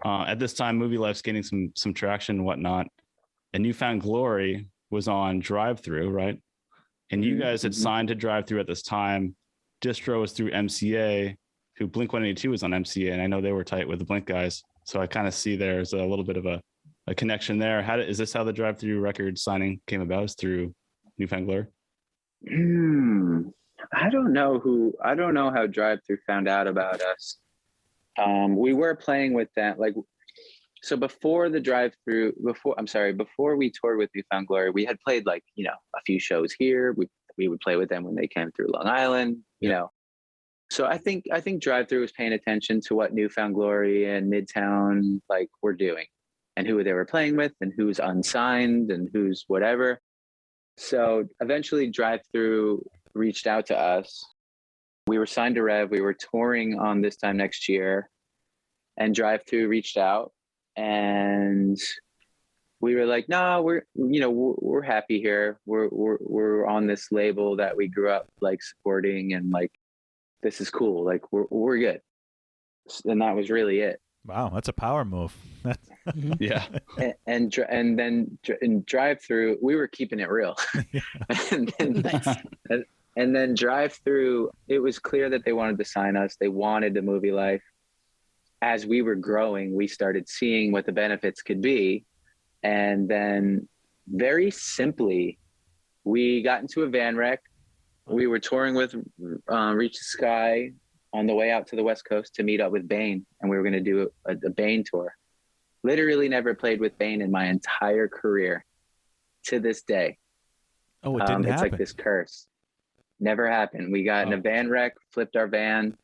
B: at this time, Movielife's getting some traction and whatnot, and Newfound Glory was on Drive-Thru, right? And you guys had signed to Drive-Thru at this time. Distro was through MCA. Who Blink-182 was on MCA, and I know they were tight with the Blink guys. So I kind of see there's a little bit of a connection there. Is this how the Drive-Thru record signing came about? Is through Newfound Glory?
E: I don't know how Drive-Thru found out about us. We were playing with them, like, so before we toured with Newfound Glory, we had played like, you know, a few shows here. We would play with them when they came through Long Island, you know. So I think Drive-Thru was paying attention to what Newfound Glory and Midtown like were doing, and who they were playing with, and who's unsigned and who's whatever. So eventually Drive-Thru reached out to us. We were signed to Rev. We were touring on This Time Next Year, and Drive-Thru reached out, and we were like, no, we're happy here. We're on this label that we grew up like supporting, and like, this is cool. Like, we're good. And that was really it.
C: Wow, that's a power move.
B: Yeah.
E: And then in Drive-Thru, we were keeping it real. and then Drive-Thru, it was clear that they wanted to sign us. They wanted the Movielife. As we were growing, we started seeing what the benefits could be. And then very simply, we got into a van wreck. We were touring with Reach the Sky on the way out to the West Coast to meet up with Bane, and we were going to do a Bane tour. Literally never played with Bane in my entire career to this day.
C: Oh, it didn't happen.
E: It's like this curse. Never happened. We got in a van wreck, flipped our van,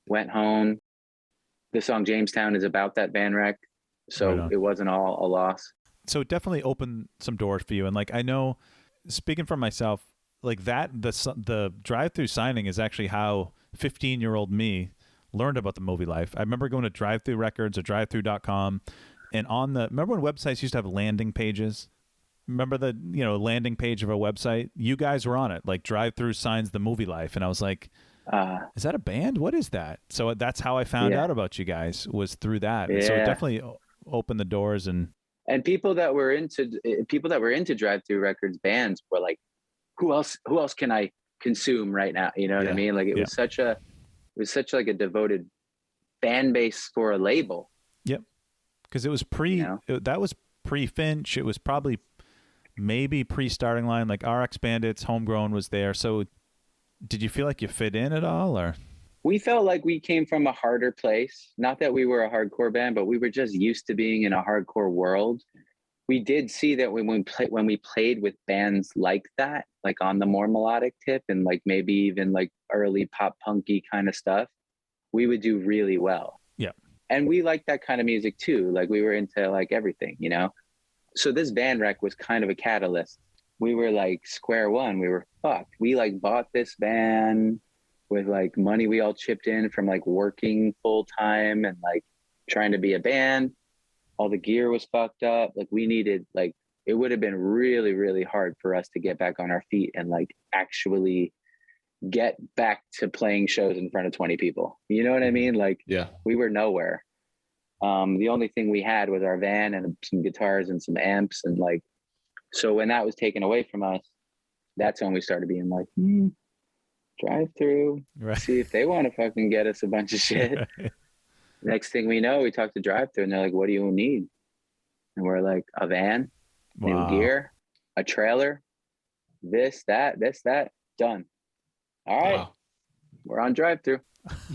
E: went home. The song Jamestown is about that van wreck, so it wasn't all a loss.
C: So it definitely opened some doors for you. And like, I know, speaking for myself, like that, the Drive-Thru signing is actually how 15-year-old me learned about the Movielife. I remember going to Drive-Thru Records or drivethru.com, and remember when websites used to have landing pages? Remember the, you know, landing page of a website? You guys were on it, like Drive-Thru signs the Movielife, and I was like, Is that a band? What is that? So that's how I found
E: Yeah.
C: out about you guys, was through that. So it
E: Yeah.
C: definitely opened the doors. And
E: people that were into drive-through records bands were like, who else can I consume right now? You know what I
B: Yeah.
E: mean? Like it
C: Yeah.
E: was such like a devoted fan base for a label.
C: yep. Because it was that was pre-Finch. It was probably maybe pre-Starting Line, like RX Bandits, Homegrown was there. So did you feel like you fit in at all, or?
E: We felt like we came from a harder place. Not that we were a hardcore band, but we were just used to being in a hardcore world. We did see that when we played with bands like that, like on the more melodic tip and like maybe even like early pop punky kind of stuff, we would do really well.
C: Yeah.
E: And we liked that kind of music too. Like we were into like everything, you know? So this band rec was kind of a catalyst. We were like square one. We were fucked. We like bought this van with like money we all chipped in from like working full time and like trying to be a band. All the gear was fucked up. Like we needed, like, it would have been really, really hard for us to get back on our feet and like actually get back to playing shows in front of 20 people. You know what I mean? Like,
B: Yeah.
E: we were nowhere. The only thing we had was our van and some guitars and some amps. And like, so when that was taken away from us, that's when we started being like, drive through,
C: Right.
E: see if they want to fucking get us a bunch of shit. Next thing we know, we talked to drive through and they're like, what do you need? And we're like, a van,
C: Wow.
E: new gear, a trailer, this, that, done. All right.
B: Wow.
E: We're on drive through.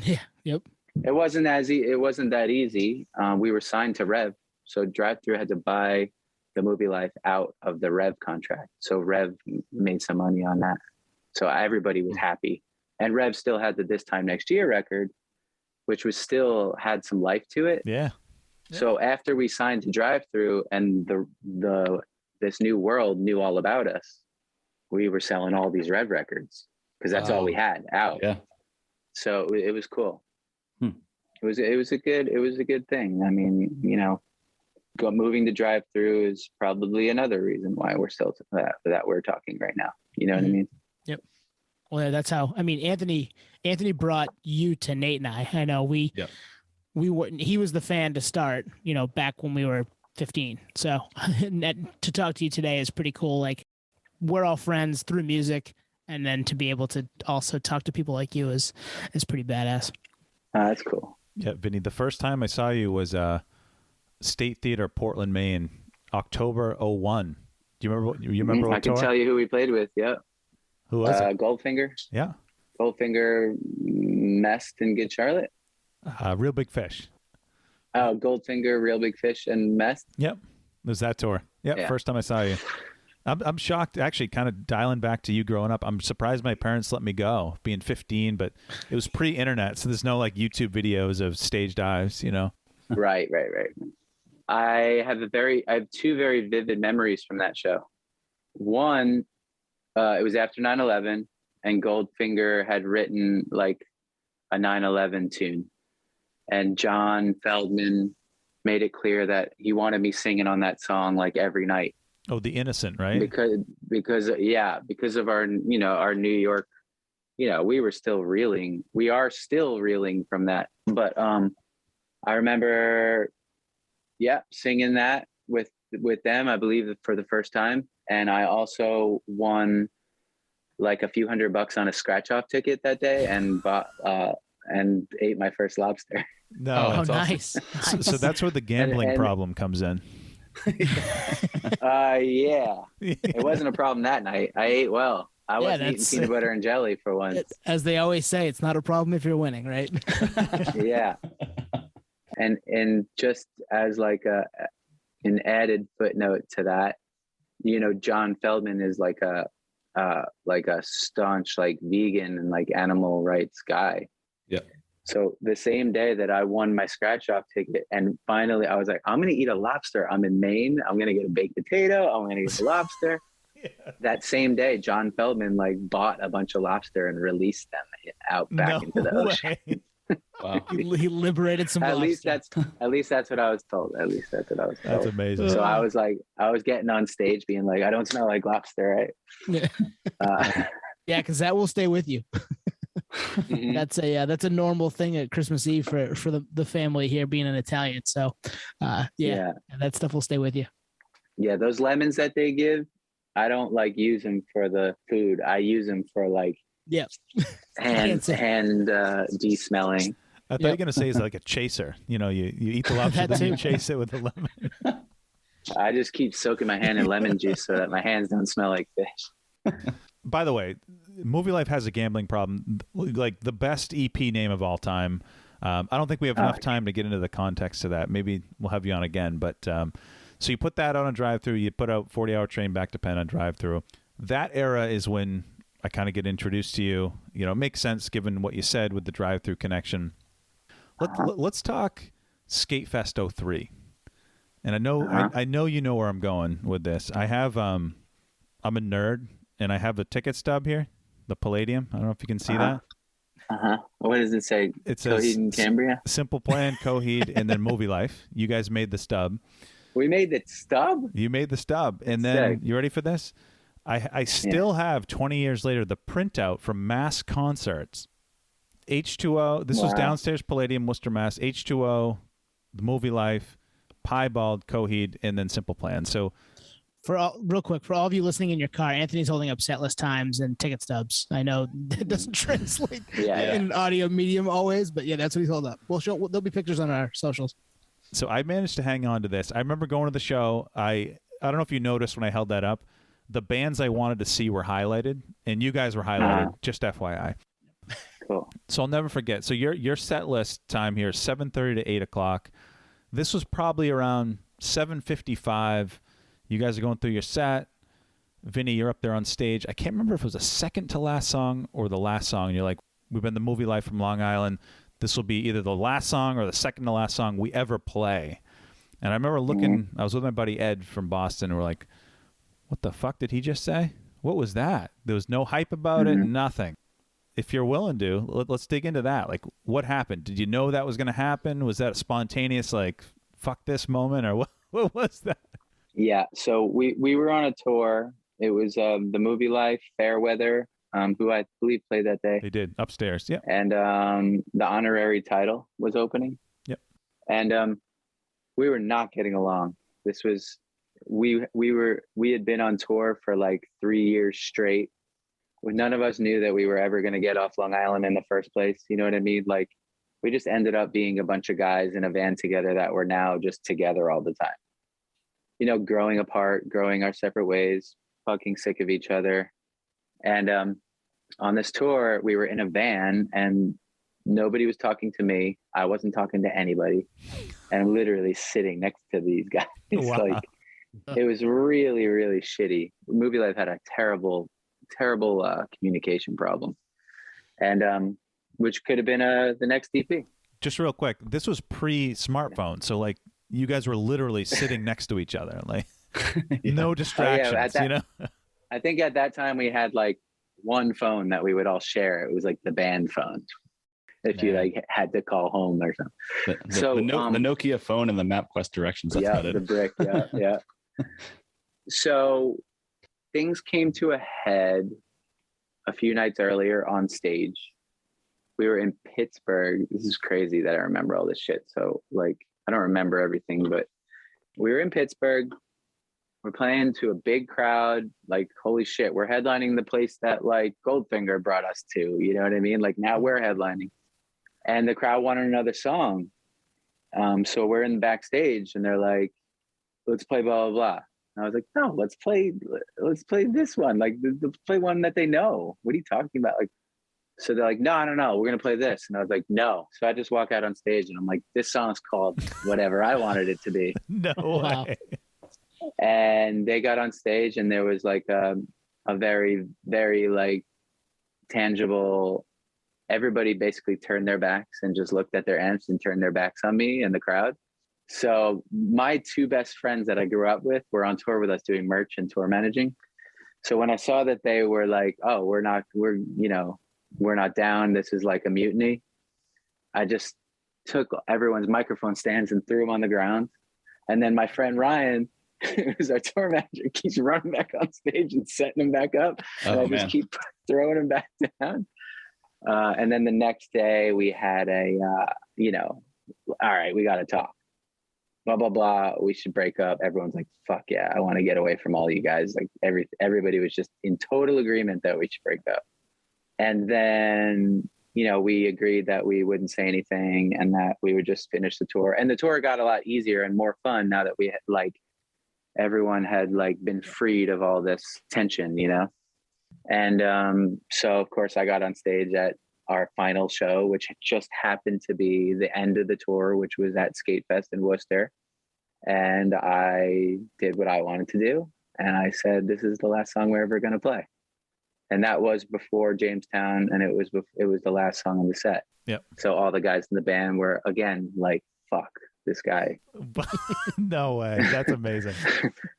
A: Yeah. Yep.
E: It wasn't that easy. We were signed to Rev. So drive through had to buy the Movielife out of the Rev contract. So Rev made some money on that. So everybody was happy. And Rev still had the This Time Next Year record, which was still had some life to it.
C: Yeah.
E: So after we signed to drive through and this new world knew all about us, we were selling all these Rev records because that's all we had out.
B: Yeah.
E: So it was cool.
B: Hmm.
E: It was a good thing. I mean, you know, moving to drive through is probably another reason why we're still that we're talking right now. You know what I mean?
A: Yep. Well, yeah, that's how. I mean, Anthony brought you to Nate and I. I know he was the fan to start. You know, back when we were 15. So to talk to you today is pretty cool. Like, we're all friends through music, and then to be able to also talk to people like you is pretty badass.
E: That's cool.
C: Yeah, Vinny, the first time I saw you was State Theater, Portland, Maine, October 01. Do you remember what
E: I can
C: tour?
E: tell you who we played with. Yep.
C: Who was it?
E: Goldfinger.
C: Yeah.
E: Goldfinger, Mest, and Good Charlotte.
C: Real Big Fish.
E: Oh, Goldfinger, Real Big Fish, and Mest.
C: Yep. It was that tour. Yep.
E: Yeah.
C: First time I saw you. I'm shocked, actually, kind of dialing back to you growing up. I'm surprised my parents let me go, being 15, but it was pre-internet, so there's no like YouTube videos of stage dives, you know?
E: Right. I have two very vivid memories from that show. One, it was after 9/11, and Goldfinger had written like a 9/11 tune, and John Feldman made it clear that he wanted me singing on that song like every night.
C: Oh, The Innocent, right?
E: Because of our, you know, our New York, you know, we are still reeling from that. But I remember, singing that with them, I believe, for the first time. And I also won like a few $100 on a scratch off ticket that day and bought and ate my first lobster.
C: No.
A: Oh,
B: that's awesome.
A: nice.
C: So that's where the gambling
E: And-
C: problem comes in.
E: Yeah. It wasn't a problem that night. I ate well. I wasn't eating
A: that's-
E: peanut butter and jelly for once.
A: As they always say, it's not a problem if you're winning, right?
E: Yeah. And just as like an added footnote to that, you know, John Feldman is like a staunch like vegan and like animal rights guy.
B: Yeah.
E: So the same day that I won my scratch off ticket, and finally I was like, I'm gonna eat a lobster. I'm in Maine. I'm gonna get a baked potato. I'm gonna get a lobster. That same day, John Feldman like bought a bunch of lobster and released them out back into the ocean.
C: way.
B: Wow.
A: He liberated some
E: At least
A: lobster.
E: that's what I was told.
C: That's amazing.
E: So I was getting on stage being like, I don't smell like lobster, right?
A: Yeah, because that will stay with you.
E: Mhm.
A: That's a normal thing at Christmas Eve for the family here, being an Italian. So
E: Yeah.
A: that stuff will stay with you.
E: Yeah, those lemons that they give, I don't like use them for the food. I use them for like
A: Yeah.
E: hand de-smelling.
C: I thought you
A: Yep.
C: were gonna say it's like a chaser. You know, you eat the lobster,
A: That
C: then you
A: too.
C: chase it with a lemon.
E: I just keep soaking my hand in lemon juice so that my hands don't smell like fish.
C: By the way, Movielife has a gambling problem. Like the best EP name of all time. I don't think we have enough time to get into the context of that. Maybe we'll have you on again. But so you put that on a drive-through. You put out 40-hour train back to Penn on drive-through. That era is when I kind of get introduced to you. You know, it makes sense given what you said with the drive-through connection. Let's talk Skatefest 03. And I know I know you know where I'm going with this. I have I'm a nerd and I have a ticket stub here, the Palladium. I don't know if you can see that.
E: What does it say?
C: It says
E: Coheed and Cambria.
C: Simple Plan, Coheed, and then Movielife. You guys made the stub.
E: We made the stub.
C: You made the stub. And then
E: Sick.
C: you ready for this? I still have 20 years later the printout from Mass Concerts. H2O. This was
E: Wow.
C: downstairs Palladium, Worcester, Mass. H2O, the Movielife, Piebald, Coheed, and then Simple Plan. So
A: Real quick, for all of you listening in your car, Anthony's holding up set list times and ticket stubs. I know it doesn't translate
E: Yeah.
A: in an audio medium always, but yeah, that's what he's holding up. There'll be pictures on our socials.
C: So I managed to hang on to this. I remember going to the show. I don't know if you noticed when I held that up, the bands I wanted to see were highlighted, and you guys were highlighted. Just FYI.
E: Cool.
C: So I'll never forget. So your set list time here is 7:30 to 8 o'clock. This was probably around 7:55. You guys are going through your set. Vinny, you're up there on stage. I can't remember if it was the second to last song or the last song. You're like, we've been the Movielife from Long Island. This will be either the last song or the second to last song we ever play. And I remember looking, I was with my buddy Ed from Boston, and we're like, what the fuck did he just say? What was that? There was no hype about it, nothing. If you're willing to, let's dig into that. Like, what happened? Did you know that was going to happen? Was that a spontaneous, like, fuck this moment, or what was that?
E: Yeah. So we were on a tour. It was the Movielife Fairweather, who I believe played that day.
C: They did upstairs. Yeah.
E: And the honorary title was opening.
C: Yep.
E: And we were not getting along. This was we had been on tour for like 3 years straight. None of us knew that we were ever going to get off Long Island in the first place. You know what I mean? Like, we just ended up being a bunch of guys in a van together that were now just together all the time. You know, growing apart, growing our separate ways, fucking sick of each other. And on this tour, we were in a van and nobody was talking to me. I wasn't talking to anybody. And I'm literally sitting next to these guys.
C: Wow.
E: Like, it was really, really shitty. Movielife had a terrible communication problem. And which could have been the next EP.
C: Just real quick, this was pre-smartphone, so like you guys were literally sitting next to each other, like no distractions. You know,
E: I think at that time we had like one phone that we would all share. It was like the band phone. If you like had to call home or something.
B: The Nokia phone and the MapQuest directions. That's about it.
E: The brick. Yeah. So things came to a head a few nights earlier on stage. We were in Pittsburgh. This is crazy that I remember all this shit. So like, I don't remember everything, but we were in Pittsburgh. We're playing to a big crowd. Like, holy shit, we're headlining the place that like Goldfinger brought us to. You know what I mean? Like, now we're headlining. And the crowd wanted another song. So we're in the backstage and they're like, let's play blah, blah, blah. And I was like, no, let's play this one. Like, let's play one that they know. What are you talking about? Like, so they're like, no, we're going to play this. And I was like, no. So I just walk out on stage and I'm like, this song's called whatever I wanted it to be.
C: No way.
E: And they got on stage and there was like a very, very like tangible, everybody basically turned their backs and just looked at their amps and turned their backs on me and the crowd. So my two best friends that I grew up with were on tour with us doing merch and tour managing. So when I saw that they were like, oh, we're not down, this is like a mutiny, I just took everyone's microphone stands and threw them on the ground. And then my friend Ryan, who's our tour manager, keeps running back on stage and setting them back up. And I just keep throwing them back down. And then the next day we had all right, we got to talk. Blah, blah, blah. We should break up. Everyone's like, fuck yeah, I want to get away from all you guys. Like everybody was just in total agreement that we should break up. And then, we agreed that we wouldn't say anything and that we would just finish the tour. And the tour got a lot easier and more fun now that we had everyone had been freed of all this tension, And so of course I got on stage at our final show, which just happened to be the end of the tour, which was at Skate Fest in Worcester. And I did what I wanted to do. And I said, this is the last song we're ever going to play. And that was before Jamestown. And it was the last song on the set.
C: Yep.
E: So all the guys in the band were again, like, fuck this guy.
C: No way. That's amazing.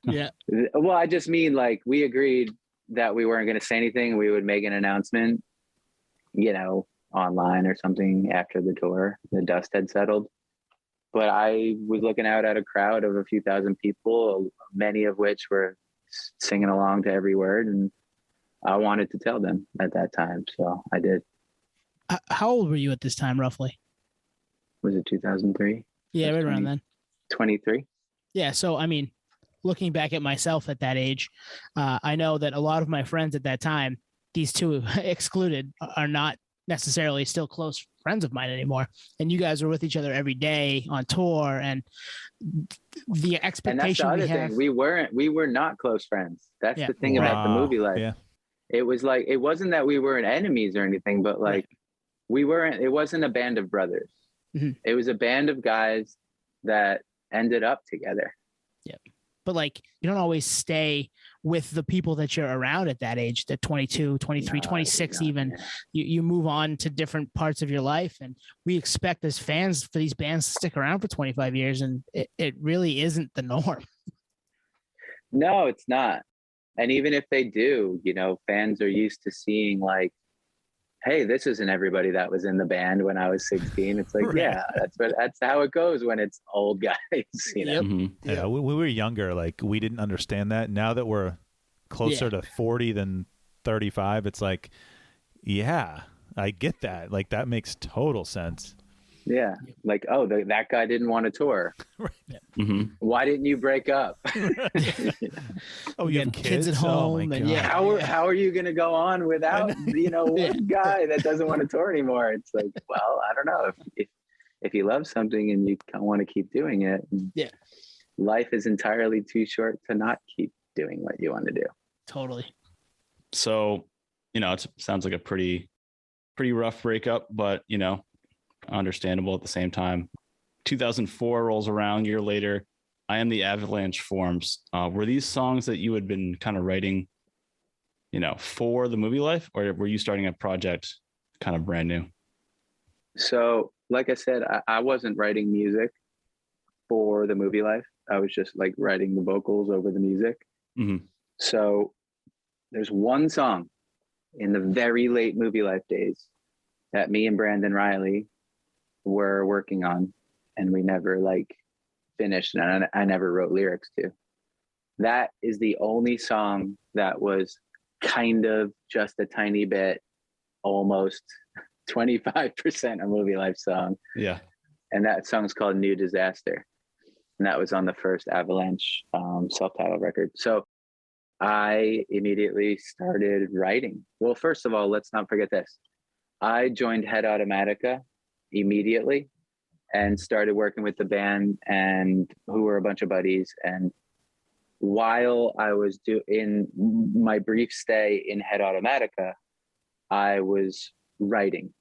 A: Yeah.
E: Well, I just mean we agreed that we weren't going to say anything. We would make an announcement, online or something after the tour, the dust had settled. But I was looking out at a crowd of a few thousand people, many of which were singing along to every word. And I wanted to tell them at that time. So I did.
A: How old were you at this time, roughly?
E: Was it 2003?
A: Yeah, right around then.
E: 23.
A: Yeah. So, I mean, looking back at myself at that age, I know that a lot of my friends at that time, these two excluded, are not necessarily still close friends of mine anymore. And you guys were with each other every day on tour, and the expectation
E: and that's the other thing. We were not close friends. That's the thing about the Movielife.
C: Yeah.
E: It was it wasn't that we weren't enemies or anything, but we weren't, it wasn't a band of brothers.
A: Mm-hmm.
E: It was a band of guys that ended up together.
A: Yeah. But you don't always stay with the people that you're around at that age, at 22, 23, 26 even. You move on to different parts of your life. And we expect as fans for these bands to stick around for 25 years. And it really isn't the norm.
E: No, it's not. And even if they do, fans are used to seeing hey, this isn't everybody that was in the band when I was 16. It's
A: Right.
E: Yeah, that's how it goes when it's old guys,
A: Yep.
B: Mm-hmm.
C: Yeah, we were younger. We didn't understand that. Now that we're closer to 40 than 35, it's yeah, I get that. That makes total sense.
E: Yeah. That guy didn't want to tour.
B: Mm-hmm.
E: Why didn't you break up?
C: Oh, you have
A: kids at
C: Oh,
A: home,
C: my
A: and
C: God.
E: How are you going to go on without, one guy that doesn't want to tour anymore? It's well, I don't know. If you love something and you want to keep doing it, life is entirely too short to not keep doing what you want to do.
A: Totally.
B: So, it sounds like a pretty rough breakup, but, understandable at the same time. 2004 rolls around, a year later, I Am the Avalanche forms. Were these songs that you had been kind of writing, for the Movielife, or were you starting a project kind of brand new?
E: So, like I said, I wasn't writing music for the Movielife. I was just writing the vocals over the music.
B: Mm-hmm.
E: So there's one song in the very late Movielife days that me and Brandon Riley were working on, and we never finished, and I never wrote lyrics to. That is the only song that was kind of just a tiny bit, almost 25% a Movielife song.
B: Yeah.
E: And that song's called New Disaster. And that was on the first Avalanche self-titled record. So I immediately started writing. Well, first of all, let's not forget this. I joined Head Automatica immediately and started working with the band, and who were a bunch of buddies. And while I was in my brief stay in Head Automatica, I was writing.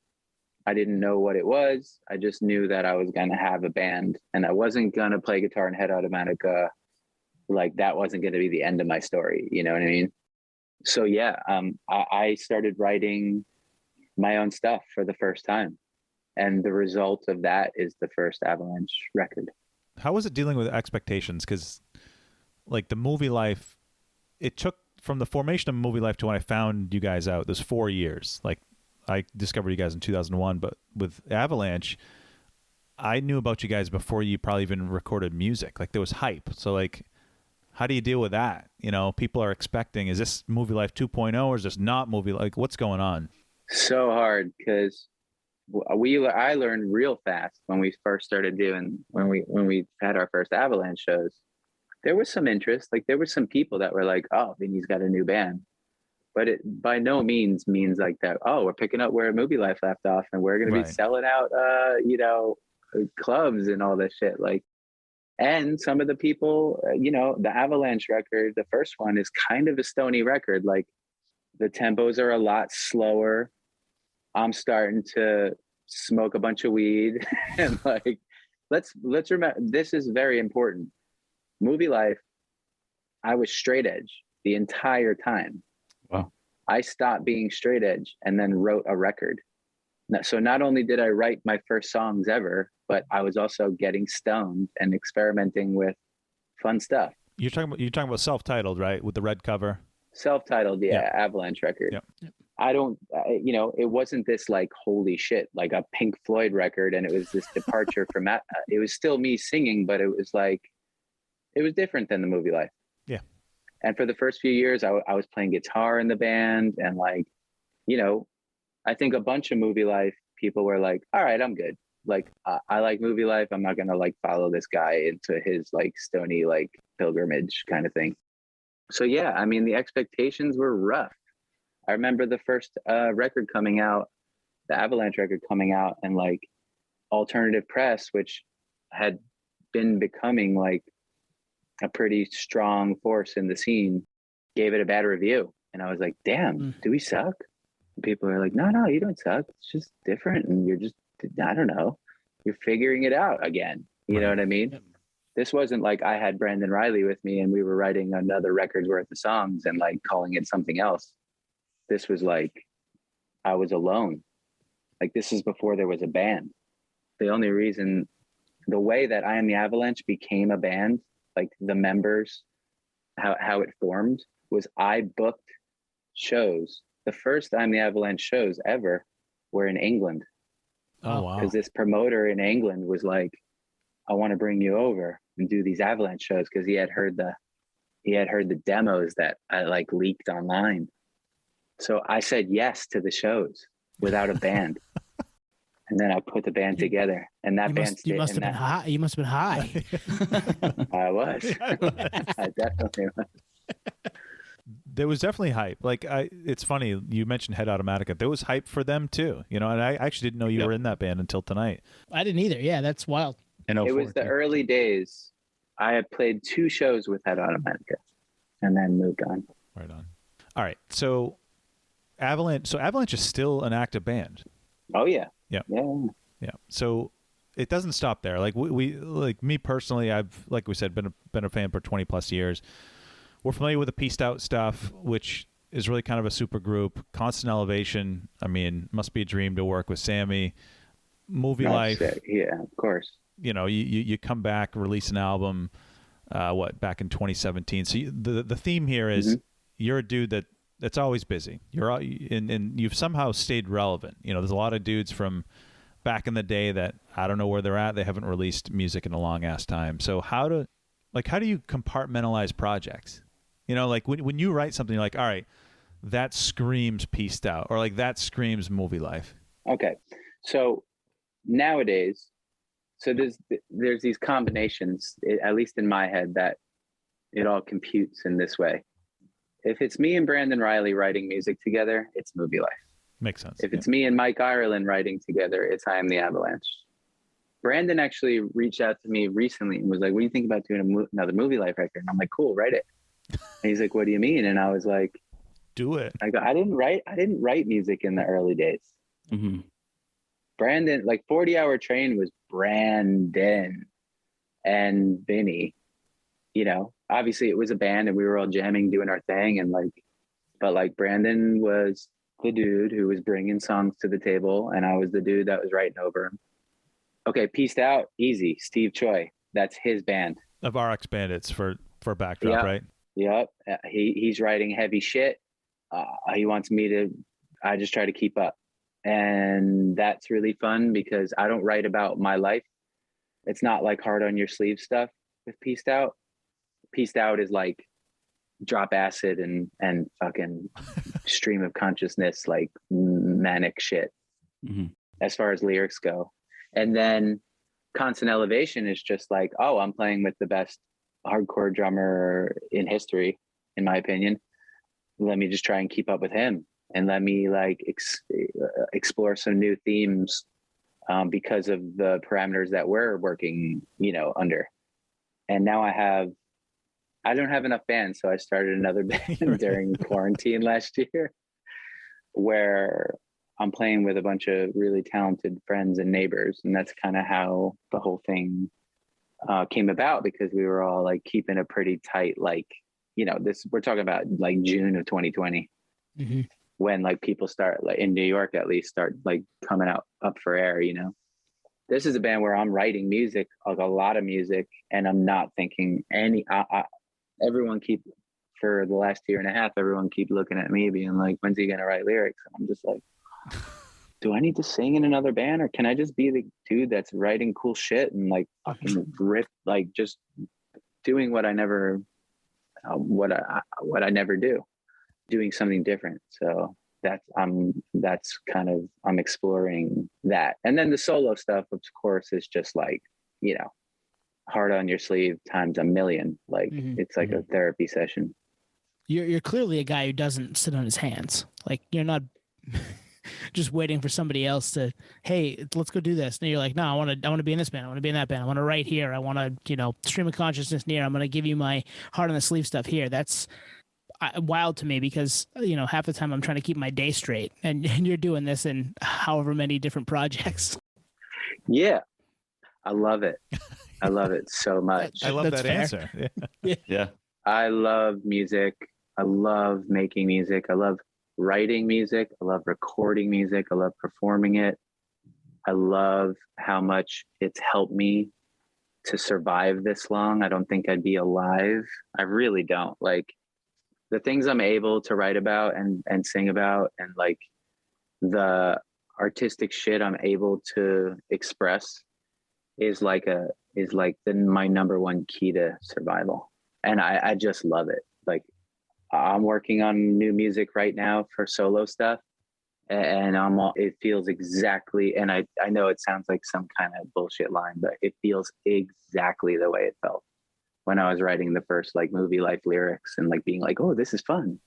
E: I didn't know what it was. I just knew that I was going to have a band, and I wasn't going to play guitar in Head Automatica. That wasn't going to be the end of my story. You know what I mean? So yeah, I started writing my own stuff for the first time. And the result of that is the first Avalanche record.
C: How was it dealing with expectations? Because the Movielife, it took from the formation of Movielife to when I found you guys out, there's 4 years. I discovered you guys in 2001, but with Avalanche, I knew about you guys before you probably even recorded music. There was hype. So how do you deal with that? People are expecting, is this Movielife 2.0 or is this not Movielife? What's going on?
E: So hard because I learned real fast when we first started doing when we had our first Avalanche shows. There was some interest, like there were some people that were like, "Oh, Vinny's got a new band," but it by no means means like that. Oh, we're picking up where Movielife left off, and we're going to be
C: Right.
E: selling out, clubs and all this shit. Like, and some of the people, the Avalanche record, the first one is kind of a stony record. Like the tempos are a lot slower. I'm starting to smoke a bunch of weed and like, let's remember, this is very important. Movielife, I was straight edge the entire time.
B: Wow.
E: I stopped being straight edge and then wrote a record. So not only did I write my first songs ever, but I was also getting stoned and experimenting with fun stuff.
C: You're talking about self-titled, right? With the red cover.
E: Self-titled, yeah. Avalanche record.
C: Yep.
E: I don't, it wasn't this like, holy shit, like a Pink Floyd record. And it was this departure from that. It was still me singing, but it was like, it was different than the Movielife.
C: Yeah.
E: And for the first few years, I was playing guitar in the band. And like, I think a bunch of Movielife people were like, all right, I'm good. Like, I like Movielife. I'm not going to like follow this guy into his like stony, like pilgrimage kind of thing. So yeah, I mean, the expectations were rough. I remember the first record coming out, the Avalanche record coming out, and like alternative press, which had been becoming like a pretty strong force in the scene, gave it a bad review. And I was like, damn, do we suck? And people are like, no, you don't suck. It's just different. And you're just, I don't know, you're figuring it out again. You know what I mean?
A: Yep.
E: This wasn't like I had Brandon Riley with me and we were writing another record's worth of songs and like calling it something else. This was like, I was alone. Like this is before there was a band. The only reason, the way that I Am the Avalanche became a band, like the members, how it formed, was I booked shows. The first I Am the Avalanche shows ever were in England.
C: Oh, wow.
E: Because this promoter in England was like, I want to bring you over and do these Avalanche shows, because he had heard the demos that I like leaked online. So I said yes to the shows without a band. And then I put the band together, and that band
A: You must have been high. You must have been high.
E: I was. I definitely was.
C: There was definitely hype. Like it's funny you mentioned Head Automatica. There was hype for them too, and I actually didn't know you were in that band until tonight.
A: I didn't either. Yeah, that's wild.
B: And
E: It was the early days. I had played 2 shows with Head Automatica, and then moved on.
C: Right on. All right, so Avalanche is still an active band.
E: Oh yeah.
C: Yeah.
E: Yeah.
C: So it doesn't stop there. Like we like me personally, I've, like we said, been a fan for 20 plus years. We're familiar with the Pieced Out stuff, which is really kind of a super group. Constant Elevation. I mean, must be a dream to work with Sammy. Movielife.
E: Yeah, of course.
C: You come back, release an album, back in 2017. So the theme here is you're a dude that's always busy. And you've somehow stayed relevant. There's a lot of dudes from back in the day that I don't know where they're at. They haven't released music in a long ass time. So how do you compartmentalize projects? Like when you write something, you're like, all right, that screams Pieced Out, or like that screams Movielife.
E: Okay. So nowadays, there's these combinations, at least in my head, that it all computes in this way. If it's me and Brandon Riley writing music together, it's Movielife.
C: Makes sense.
E: If it's me and Mike Ireland writing together, it's I Am the Avalanche. Brandon actually reached out to me recently and was like, what do you think about doing another Movielife record? And I'm like, cool, write it. And he's like, what do you mean? And I was like,
C: do it.
E: I go, I didn't write music in the early days.
B: Mm-hmm.
E: Brandon, like 40 Hour Train was Brandon and Vinny. Obviously it was a band and we were all jamming, doing our thing. But Brandon was the dude who was bringing songs to the table, and I was the dude that was writing over him. Okay, Pieced Out, easy. Steve Choi, that's his band.
C: Of RX Bandits for backdrop, right?
E: Yep. He's writing heavy shit. He wants me to, I just try to keep up. And that's really fun because I don't write about my life. It's not like hard on your sleeve stuff with Pieced Out. Pieced Out is like drop acid and fucking stream of consciousness, like manic shit
B: Mhm.
E: as far as lyrics go. And then Constant Elevation is just like, oh, I'm playing with the best hardcore drummer in history, in my opinion. Let me just try and keep up with him, and let me like explore some new themes because of the parameters that we're working, under. And now I don't have enough bands, so I started another band during quarantine last year, where I'm playing with a bunch of really talented friends and neighbors. And that's kind of how the whole thing came about, because we were all like keeping a pretty tight, like, we're talking about like June of 2020,
A: Mm-hmm.
E: when like people start, like in New York at least, start like coming up for air. This is a band where I'm writing music, like a lot of music, and I'm not thinking everyone for the last year and a half, everyone keep looking at me being like, when's he gonna write lyrics? And I'm just like, do I need to sing in another band, or can I just be the dude that's writing cool shit and like fucking rip, like just doing what I never do, doing something different. So I'm exploring that. And then the solo stuff, of course, is just like, hard on your sleeve times a million. Like it's like a therapy session.
A: You're clearly a guy who doesn't sit on his hands. Like, you're not just waiting for somebody else to, hey, let's go do this. And you're like, no, I want to be in this band. I want to be in that band. I want to write here. I want to, stream of consciousness near. I'm going to give you my heart on the sleeve stuff here. That's wild to me, because, half the time I'm trying to keep my day straight, and you're doing this in however many different projects.
E: Yeah. I love it. I love it so much.
C: I love that
A: fair.
C: answer.
B: Yeah.
E: I love music. I love making music. I love writing music. I love recording music. I love performing it. I love how much it's helped me to survive this long. I don't think I'd be alive. I really don't. Like, the things I'm able to write about and sing about, and like the artistic shit I'm able to express is my number one key to survival. And I just love it. Like, I'm working on new music right now for solo stuff, and it feels exactly, and I know it sounds like some kind of bullshit line, but it feels exactly the way it felt when I was writing the first like Movielife lyrics, and like being like, oh, this is fun,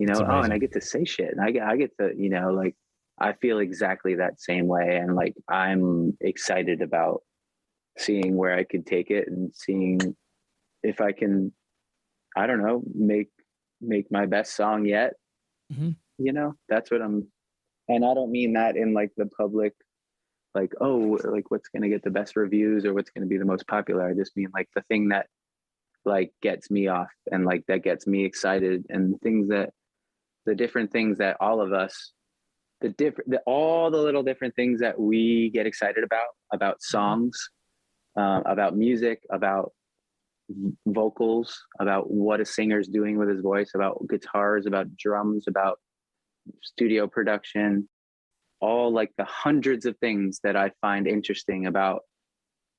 E: and I get to say shit, and I get to, like, I feel exactly that same way. And like, I'm excited about seeing where I could take it, and seeing if I can, I don't know, make my best song yet. That's what I'm, and I don't mean that in like the public, like, oh, like what's going to get the best reviews or what's going to be the most popular. I just mean like the thing that like gets me off, and like that gets me excited, and the different things that all of us, all the little different things that we get excited about songs, about music, about vocals, about what a singer's doing with his voice, about guitars, about drums, about studio production, all like the hundreds of things that I find interesting about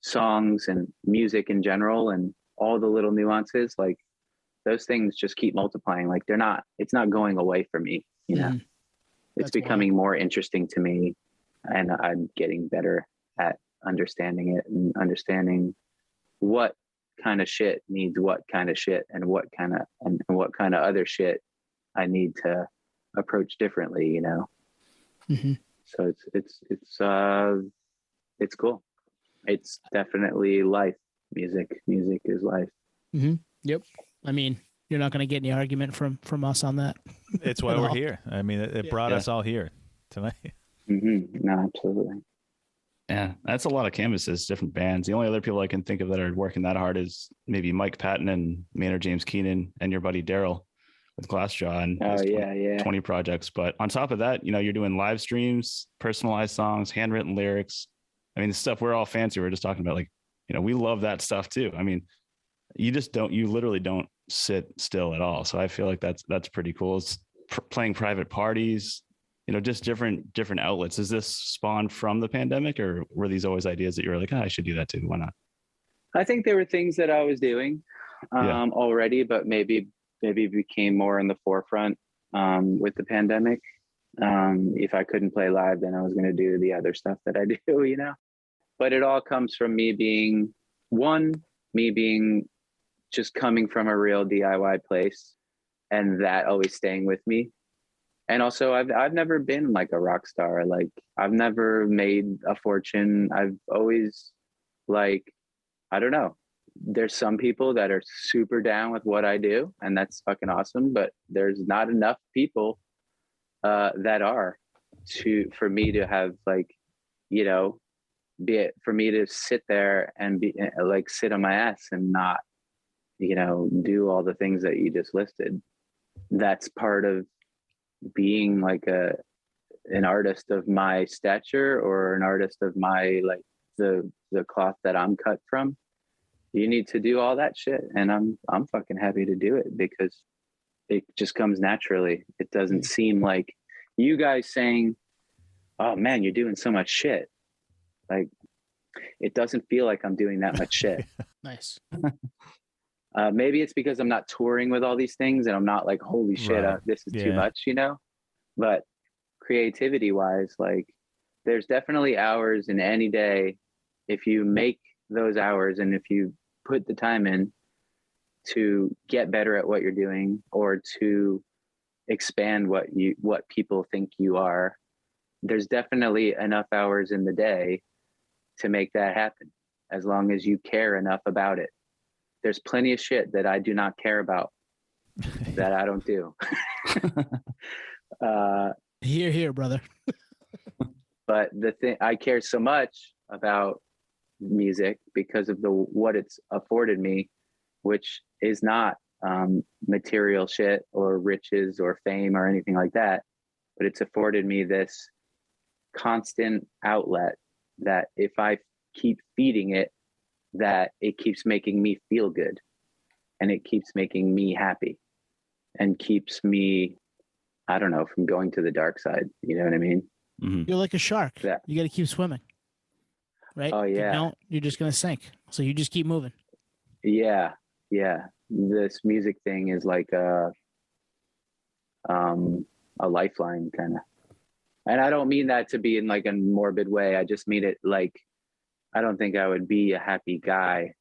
E: songs and music in general, and all the little nuances, like those things just keep multiplying. Like it's not going away from me, it's becoming more interesting to me, and I'm getting better at understanding it, and understanding what kind of shit needs what kind of shit, and what kind of other shit I need to approach differently, So it's cool. It's definitely life. Music is life.
A: Yep. I mean, you're not going to get any argument from us on that.
C: It's why we're here. I mean, it brought us all here tonight.
E: No, absolutely.
B: Yeah, that's a lot of canvases, different bands. The only other people I can think of that are working that hard is maybe Mike Patton and Maynard James Keenan and your buddy Daryl with Glassjaw and 20 projects. But on top of that, you're doing live streams, personalized songs, handwritten lyrics. I mean, the stuff we're all fancy. We're just talking about, like, we love that stuff too. I mean, you literally don't sit still at all. So I feel like that's pretty cool. It's playing private parties, just different outlets. Is this spawned from the pandemic, or were these always ideas that you were like, I should do that too? Why not?
E: I think there were things that I was doing already, but maybe became more in the forefront with the pandemic. If I couldn't play live, then I was going to do the other stuff that I do, you know. But it all comes from me being just coming from a real DIY place, and that always staying with me. And also, I've never been like a rock star. Like, I've never made a fortune. I've always, like, I don't know. There's some people that are super down with what I do, and that's fucking awesome. But there's not enough people that are for me to have, like, you know, for me to sit there and be like, sit on my ass and not, you know, do all the things that you just listed. That's part of being like an artist of my stature, or an artist of my, like, the cloth that I'm cut from. You need to do all that shit, and I'm fucking happy to do it because it just comes naturally. It doesn't seem like you guys saying, "Oh man, you're doing so much shit." Like, it doesn't feel like I'm doing that much shit.
A: Nice.
E: Maybe it's because I'm not touring with all these things, and I'm not like, holy shit,
C: Right.
E: this is too much, you know? But creativity wise, like, there's definitely hours in any day, if you make those hours and if you put the time in to get better at what you're doing, or to expand what people think you are, there's definitely enough hours in the day to make that happen, as long as you care enough about it. There's plenty of shit that I do not care about that I don't do.
A: Here, brother.
E: But the thing, I care so much about music because of what it's afforded me, which is not material shit or riches or fame or anything like that. But it's afforded me this constant outlet that if I keep feeding it, that it keeps making me feel good, and it keeps making me happy, and keeps me, I don't know, from going to the dark side. You know what I mean?
B: Mhm.
A: You're like a shark.
E: Yeah.
A: You got to keep swimming, right?
E: Oh,
A: If
E: yeah.
A: you don't, you're just gonna sink. So you just keep moving.
E: Yeah. This music thing is like a lifeline, kind of. And I don't mean that to be in like a morbid way. I just mean it like, I don't think I would be a happy guy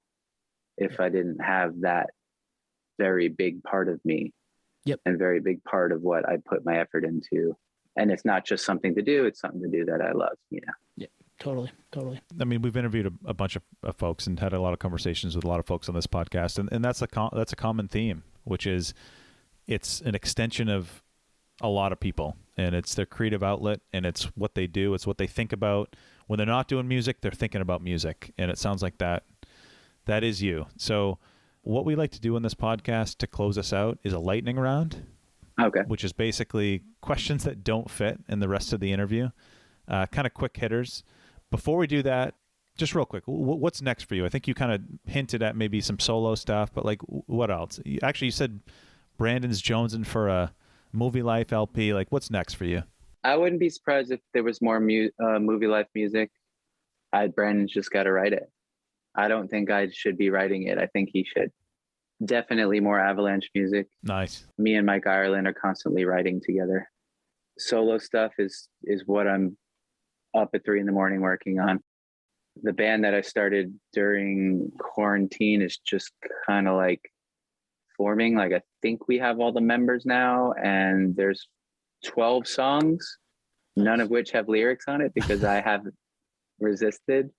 E: if I didn't have that very big part of me.
A: Yep.
E: And very big part of what I put my effort into. And it's not just something to do, it's something to do that I love, you know?
A: Yeah, totally.
C: I mean, we've interviewed a bunch of folks and had a lot of conversations with a lot of folks on this podcast, and that's a common theme, which is it's an extension of a lot of people, and it's their creative outlet, and it's what they do, it's what they think about. When they're not doing music, they're thinking about music, and it sounds like that is you. So what we like to do in this podcast to close us out is a lightning round.
E: Okay.
C: Which is basically questions that don't fit in the rest of the interview, kind of quick hitters. Before we do that, just real quick, what's next for you? I think you kind of hinted at maybe some solo stuff, but like, what else? You said Brandon's jonesing for a Movielife LP. Like, what's next for you?
E: I wouldn't be surprised if there was more Movielife music. Brandon's just got to write it. I don't think I should be writing it. I think he should. Definitely more Avalanche music.
C: Nice.
E: Me and Mike Ireland are constantly writing together. Solo stuff is what I'm up at 3 a.m. working on. The band that I started during quarantine is just kind of like forming. Like, I think we have all the members now, and there's 12 songs, none of which have lyrics on it because I have resisted.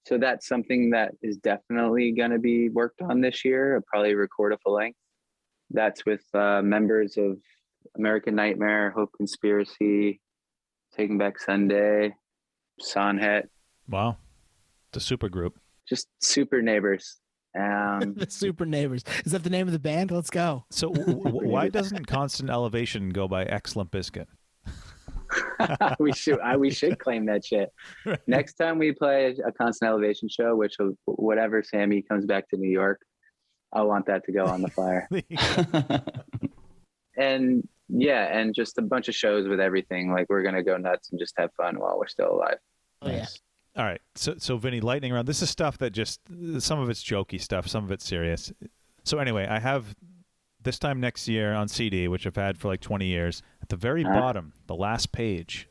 E: So that's something that is definitely going to be worked on this year. I'll probably record a full length. That's with members of American Nightmare, Hope Conspiracy, Taking Back Sunday, Sonhet.
C: Wow. The super group.
E: Just super neighbors.
A: The Super Neighbors. Is that the name of the band? Let's go.
C: So why doesn't Constant Elevation go by X Limp Bizkit?
E: we should claim that shit. Next time we play a Constant Elevation show, which whatever Sammy comes back to New York, I want that to go on the flyer. And just a bunch of shows with everything. Like, we're gonna go nuts and just have fun while we're still alive.
A: Oh, yeah.
C: All right. So Vinny, lightning round. This is stuff that just, some of it's jokey stuff, some of it's serious. So anyway, I have this time next year on CD, which I've had for like 20 years, the very bottom, the last page,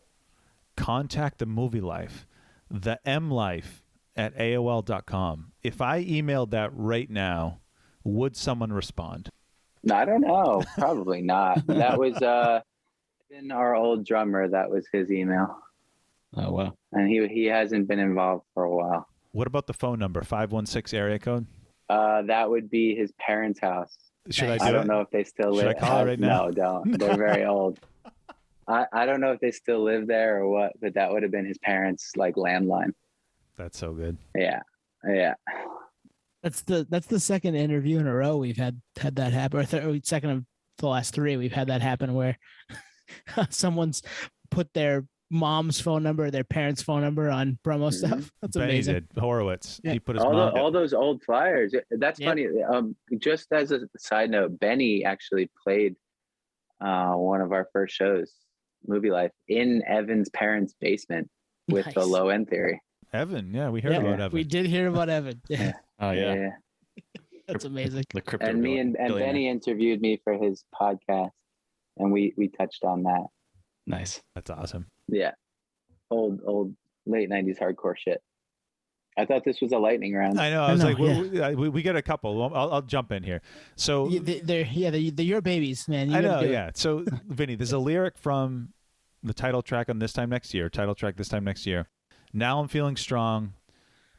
C: contact the Movielife, the MLife at AOL.com. If I emailed that right now, would someone respond?
E: No, I don't know. Probably not. That was in our old drummer. That was his email,
B: Oh wow.
E: and he hasn't been involved for a while.
C: What about the phone number, 516 area code?
E: That would be his parents' house.
C: Should I do
E: I
C: it?
E: don't know if they still
C: Should
E: live.
C: I call it right now?
E: No, don't. They're very old. I don't know if they still live there or what, but that would have been his parents' like landline.
C: That's so good.
E: Yeah.
A: That's the second interview in a row we've had that happen, or second of the last three we've had that happen, where someone's put their mom's phone number, their parents' phone number on promo stuff. That's
C: Benny
A: amazing.
C: did. Horowitz.
A: Yeah.
C: He put his
E: All those old flyers. That's
A: Yep.
E: funny. Just as a side note, Benny actually played one of our first shows, Movielife, in Evan's parents' basement with the
A: Nice.
E: Low End Theory.
C: Evan. Yeah, we heard
A: Yeah,
C: about Evan.
A: we did hear about Evan. Yeah,
B: Oh yeah.
A: that's amazing.
B: The crypto.
E: And me and
B: billionaire.
E: Benny interviewed me for his podcast, and we touched on that.
B: Nice.
C: That's awesome.
E: Yeah, old late '90s hardcore shit. I thought this was a lightning round.
C: I know. I was like, we got a couple. Well, I'll jump in here. So
A: They're your babies, man. You
C: I
A: gotta
C: know.
A: do it.
C: Yeah. So Vinny, there's a lyric from the title track on This Time Next Year. Title track This Time Next Year. Now I'm feeling strong,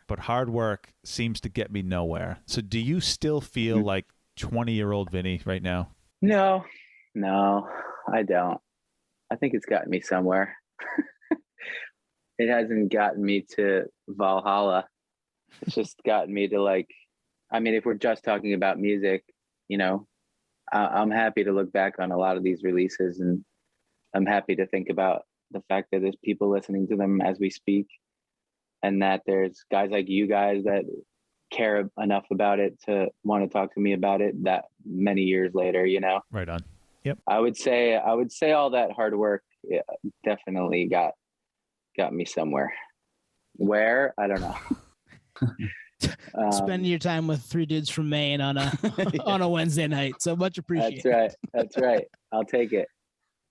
C: but hard work seems to get me nowhere. So do you still feel like 20-year-old Vinny right now?
E: No, I don't. I think it's gotten me somewhere. It hasn't gotten me to Valhalla. It's just gotten me to like, I mean, if we're just talking about music, you know, I'm happy to look back on a lot of these releases, and I'm happy to think about the fact that there's people listening to them as we speak, and that there's guys like you guys that care enough about it to want to talk to me about it that many years later, you know.
C: Right on.
E: I would say all that hard work definitely got me somewhere. Where? I don't know.
A: Spending your time with three dudes from Maine on a on a Wednesday night. So much appreciated.
E: That's right. I'll take it.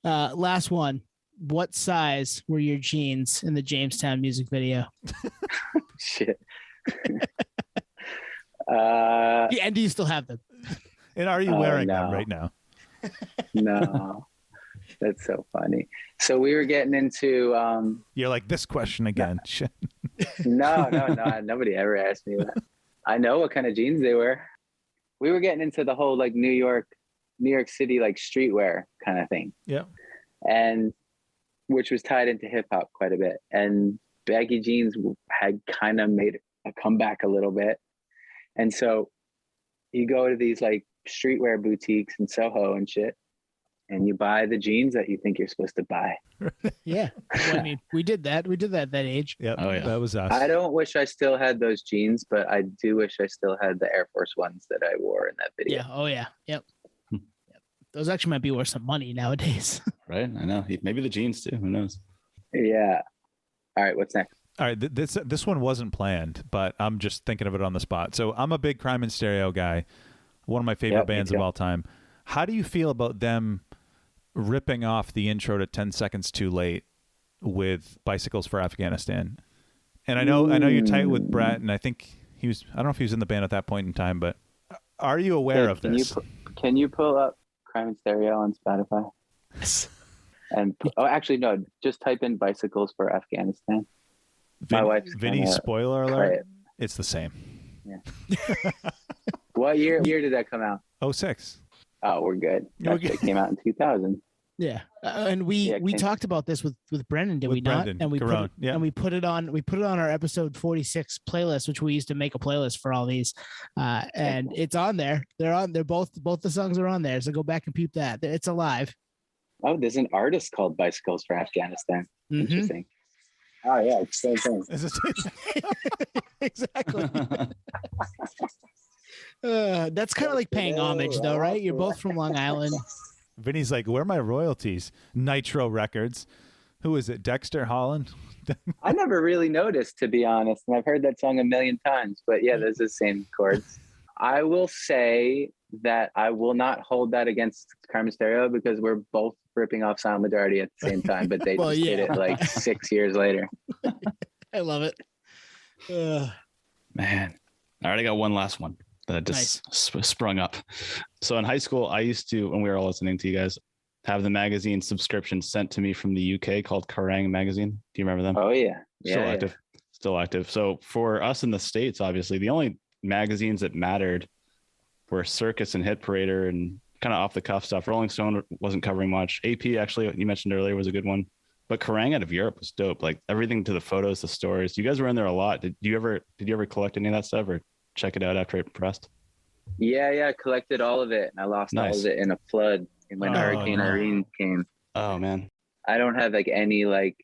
A: Last one. What size were your jeans in the Jamestown music video?
E: Shit.
A: Yeah, and do you still have them?
C: And are you wearing them right now?
E: No. That's so funny. So we were getting into
C: You're like, this question again. Shit.
E: no, nobody ever asked me that. I know what kind of jeans they were. We were getting into the whole like New York City like streetwear kind of thing.
C: Yeah.
E: And which was tied into hip hop quite a bit. And baggy jeans had kind of made a comeback a little bit. And so you go to these like streetwear boutiques in Soho and shit, and you buy the jeans that you think you're supposed to buy.
A: Yeah. Well, I mean, we did that. We did that at that age.
C: Yeah.
B: Oh, yeah.
C: That was us.
E: I don't wish I still had those jeans, but I do wish I still had the Air Force Ones that I wore in that video.
A: Yeah. Oh, yeah. Yep. Those actually might be worth some money nowadays.
B: Right. I know. Maybe the jeans too. Who knows?
E: Yeah. All right. What's next?
C: All right, this one wasn't planned, but I'm just thinking of it on the spot. So I'm a big Crime in Stereo guy, one of my favorite bands of all time. How do you feel about them ripping off the intro to 10 Seconds Too Late with Bicycles for Afghanistan? And I know you're tight with Brett, and I think I don't know if he was in the band at that point in time, but are you aware of this?
E: Can you pull up Crime in Stereo on Spotify? And actually, no, just type in Bicycles for Afghanistan. My wife's
C: Vinny, spoiler alert, it's the same.
E: Yeah. What year did that come out?
C: 06.
E: Oh, we're good. It came out in 2000.
A: Yeah, and we talked about this with Brendan, did we not?
C: Brendan
A: And we
C: Caruana,
A: and we put it on our episode 46 playlist, which we used to make a playlist for all these, and it's on there. They're both the songs are on there. So go back and peep that. It's alive.
E: Oh, there's an artist called Bicycles for Afghanistan.
A: Mm-hmm.
E: Interesting. Oh yeah, it's the same thing.
A: Exactly. That's kind of like paying homage, though, right? You're both from Long Island.
C: Vinny's like, where are my royalties? Nitro Records. Who is it? Dexter Holland?
E: I never really noticed, to be honest, and I've heard that song a million times. But yeah, there's the same chords. I will say that I will not hold that against Crime in Stereo because we're both ripping off Solidarity at the same time, but they
A: Well,
E: just did
A: yeah.
E: it like 6 years later.
A: I love it.
B: Man, I already got one last one that just sprung up. So in high school, I used to, when we were all listening to you guys, have the magazine subscription sent to me from the UK called Kerrang magazine. Do you remember them?
E: Oh yeah.
B: Still
E: Yeah.
B: active. Still active. So for us in the States, obviously, the only magazines that mattered were Circus and Hit Parader and kind of off the cuff stuff. Rolling Stone wasn't covering much. AP, actually, you mentioned earlier, was a good one. But Kerrang out of Europe was dope. Like everything to the photos, the stories. You guys were in there a lot. Did you ever collect any of that stuff or check it out after it pressed?
E: Yeah. Collected all of it, and I lost all
B: Nice.
E: of it in a flood when
C: Oh,
E: Hurricane
C: no.
E: Irene came.
B: Oh man.
E: I don't have like any like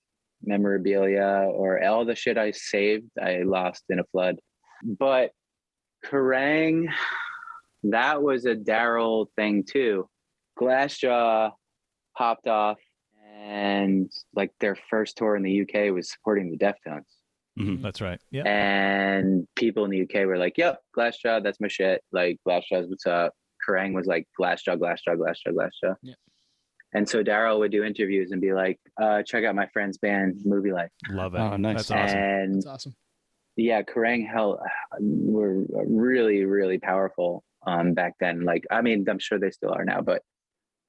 E: memorabilia or all the shit I saved, I lost in a flood. But Kerrang, that was a Daryl thing too. Glassjaw popped off, and like their first tour in the UK was supporting the Deftones.
B: Mhm.
C: That's right. Yeah.
E: And people in the UK were like, yep, Glassjaw, that's my shit. Like Glassjaw's what's up. Kerrang was like Glassjaw.
A: Yeah.
E: And so Daryl would do interviews and be like, check out my friend's band, Movielife.
C: Love it.
B: Oh, nice.
C: That's awesome.
E: And
A: That's awesome.
E: yeah, Kerrang were really, really powerful back then. Like, I mean, I'm sure they still are now, but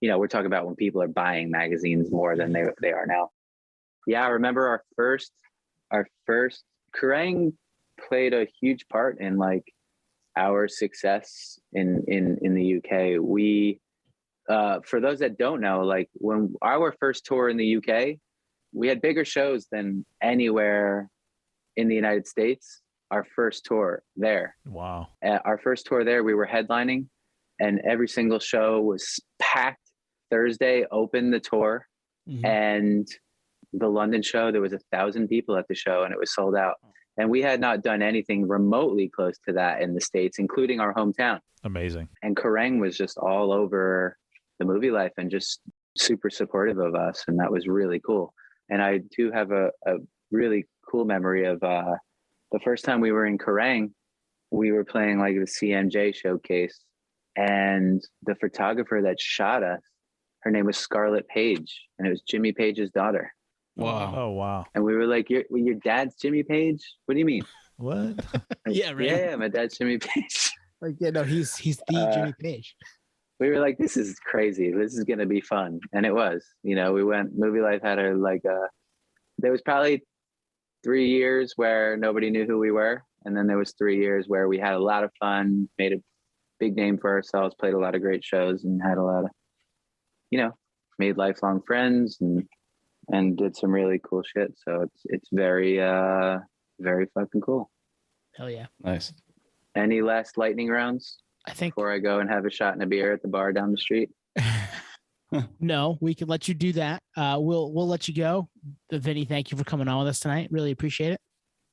E: you know, we're talking about when people are buying magazines more than they are now. Yeah, I remember our first Kerrang played a huge part in like our success in the UK. We for those that don't know, like when our first tour in the UK, we had bigger shows than anywhere in the United States. Our first tour there.
C: Wow.
E: Our first tour there, we were headlining, and every single show was packed. Thursday opened the tour,
A: Mhm.
E: and the London show, there was 1,000 people at the show, and it was sold out. And we had not done anything remotely close to that in the States, including our hometown.
C: Amazing.
E: And Kerrang was just all over the Movielife and just super supportive of us, and that was really cool. And I do have a really cool memory of the first time we were in Kerrang, we were playing like the CMJ showcase, and the photographer that shot us, her name was Scarlett Page, and it was Jimmy Page's daughter.
B: Wow.
C: Oh, wow.
E: And we were like, your dad's Jimmy Page? What do you mean?
C: What?
A: Yeah, right.
E: Yeah, my dad's Jimmy Page.
A: Like, yeah, no, he's the Jimmy Page.
E: We were like, this is crazy. This is going to be fun. And it was, you know, we went, Movielife had there was probably 3 years where nobody knew who we were. And then there was 3 years where we had a lot of fun, made a big name for ourselves, played a lot of great shows, and had a lot of, you know, made lifelong friends and did some really cool shit. So it's very, very fucking cool.
A: Hell yeah.
B: Nice.
E: Any last lightning rounds
A: I think
E: before I go and have a shot and a beer at the bar down the street?
A: no, we can let you do that. We'll let you go. Vinny, thank you for coming on with us tonight. Really appreciate it.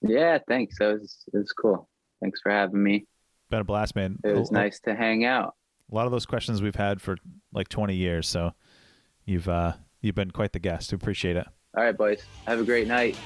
E: Yeah, thanks. It was cool. Thanks for having me.
C: Been a blast, man.
E: It was nice to hang out.
C: A lot of those questions we've had for like 20 years. So you've been quite the guest. We appreciate it.
E: All right, boys. Have a great night.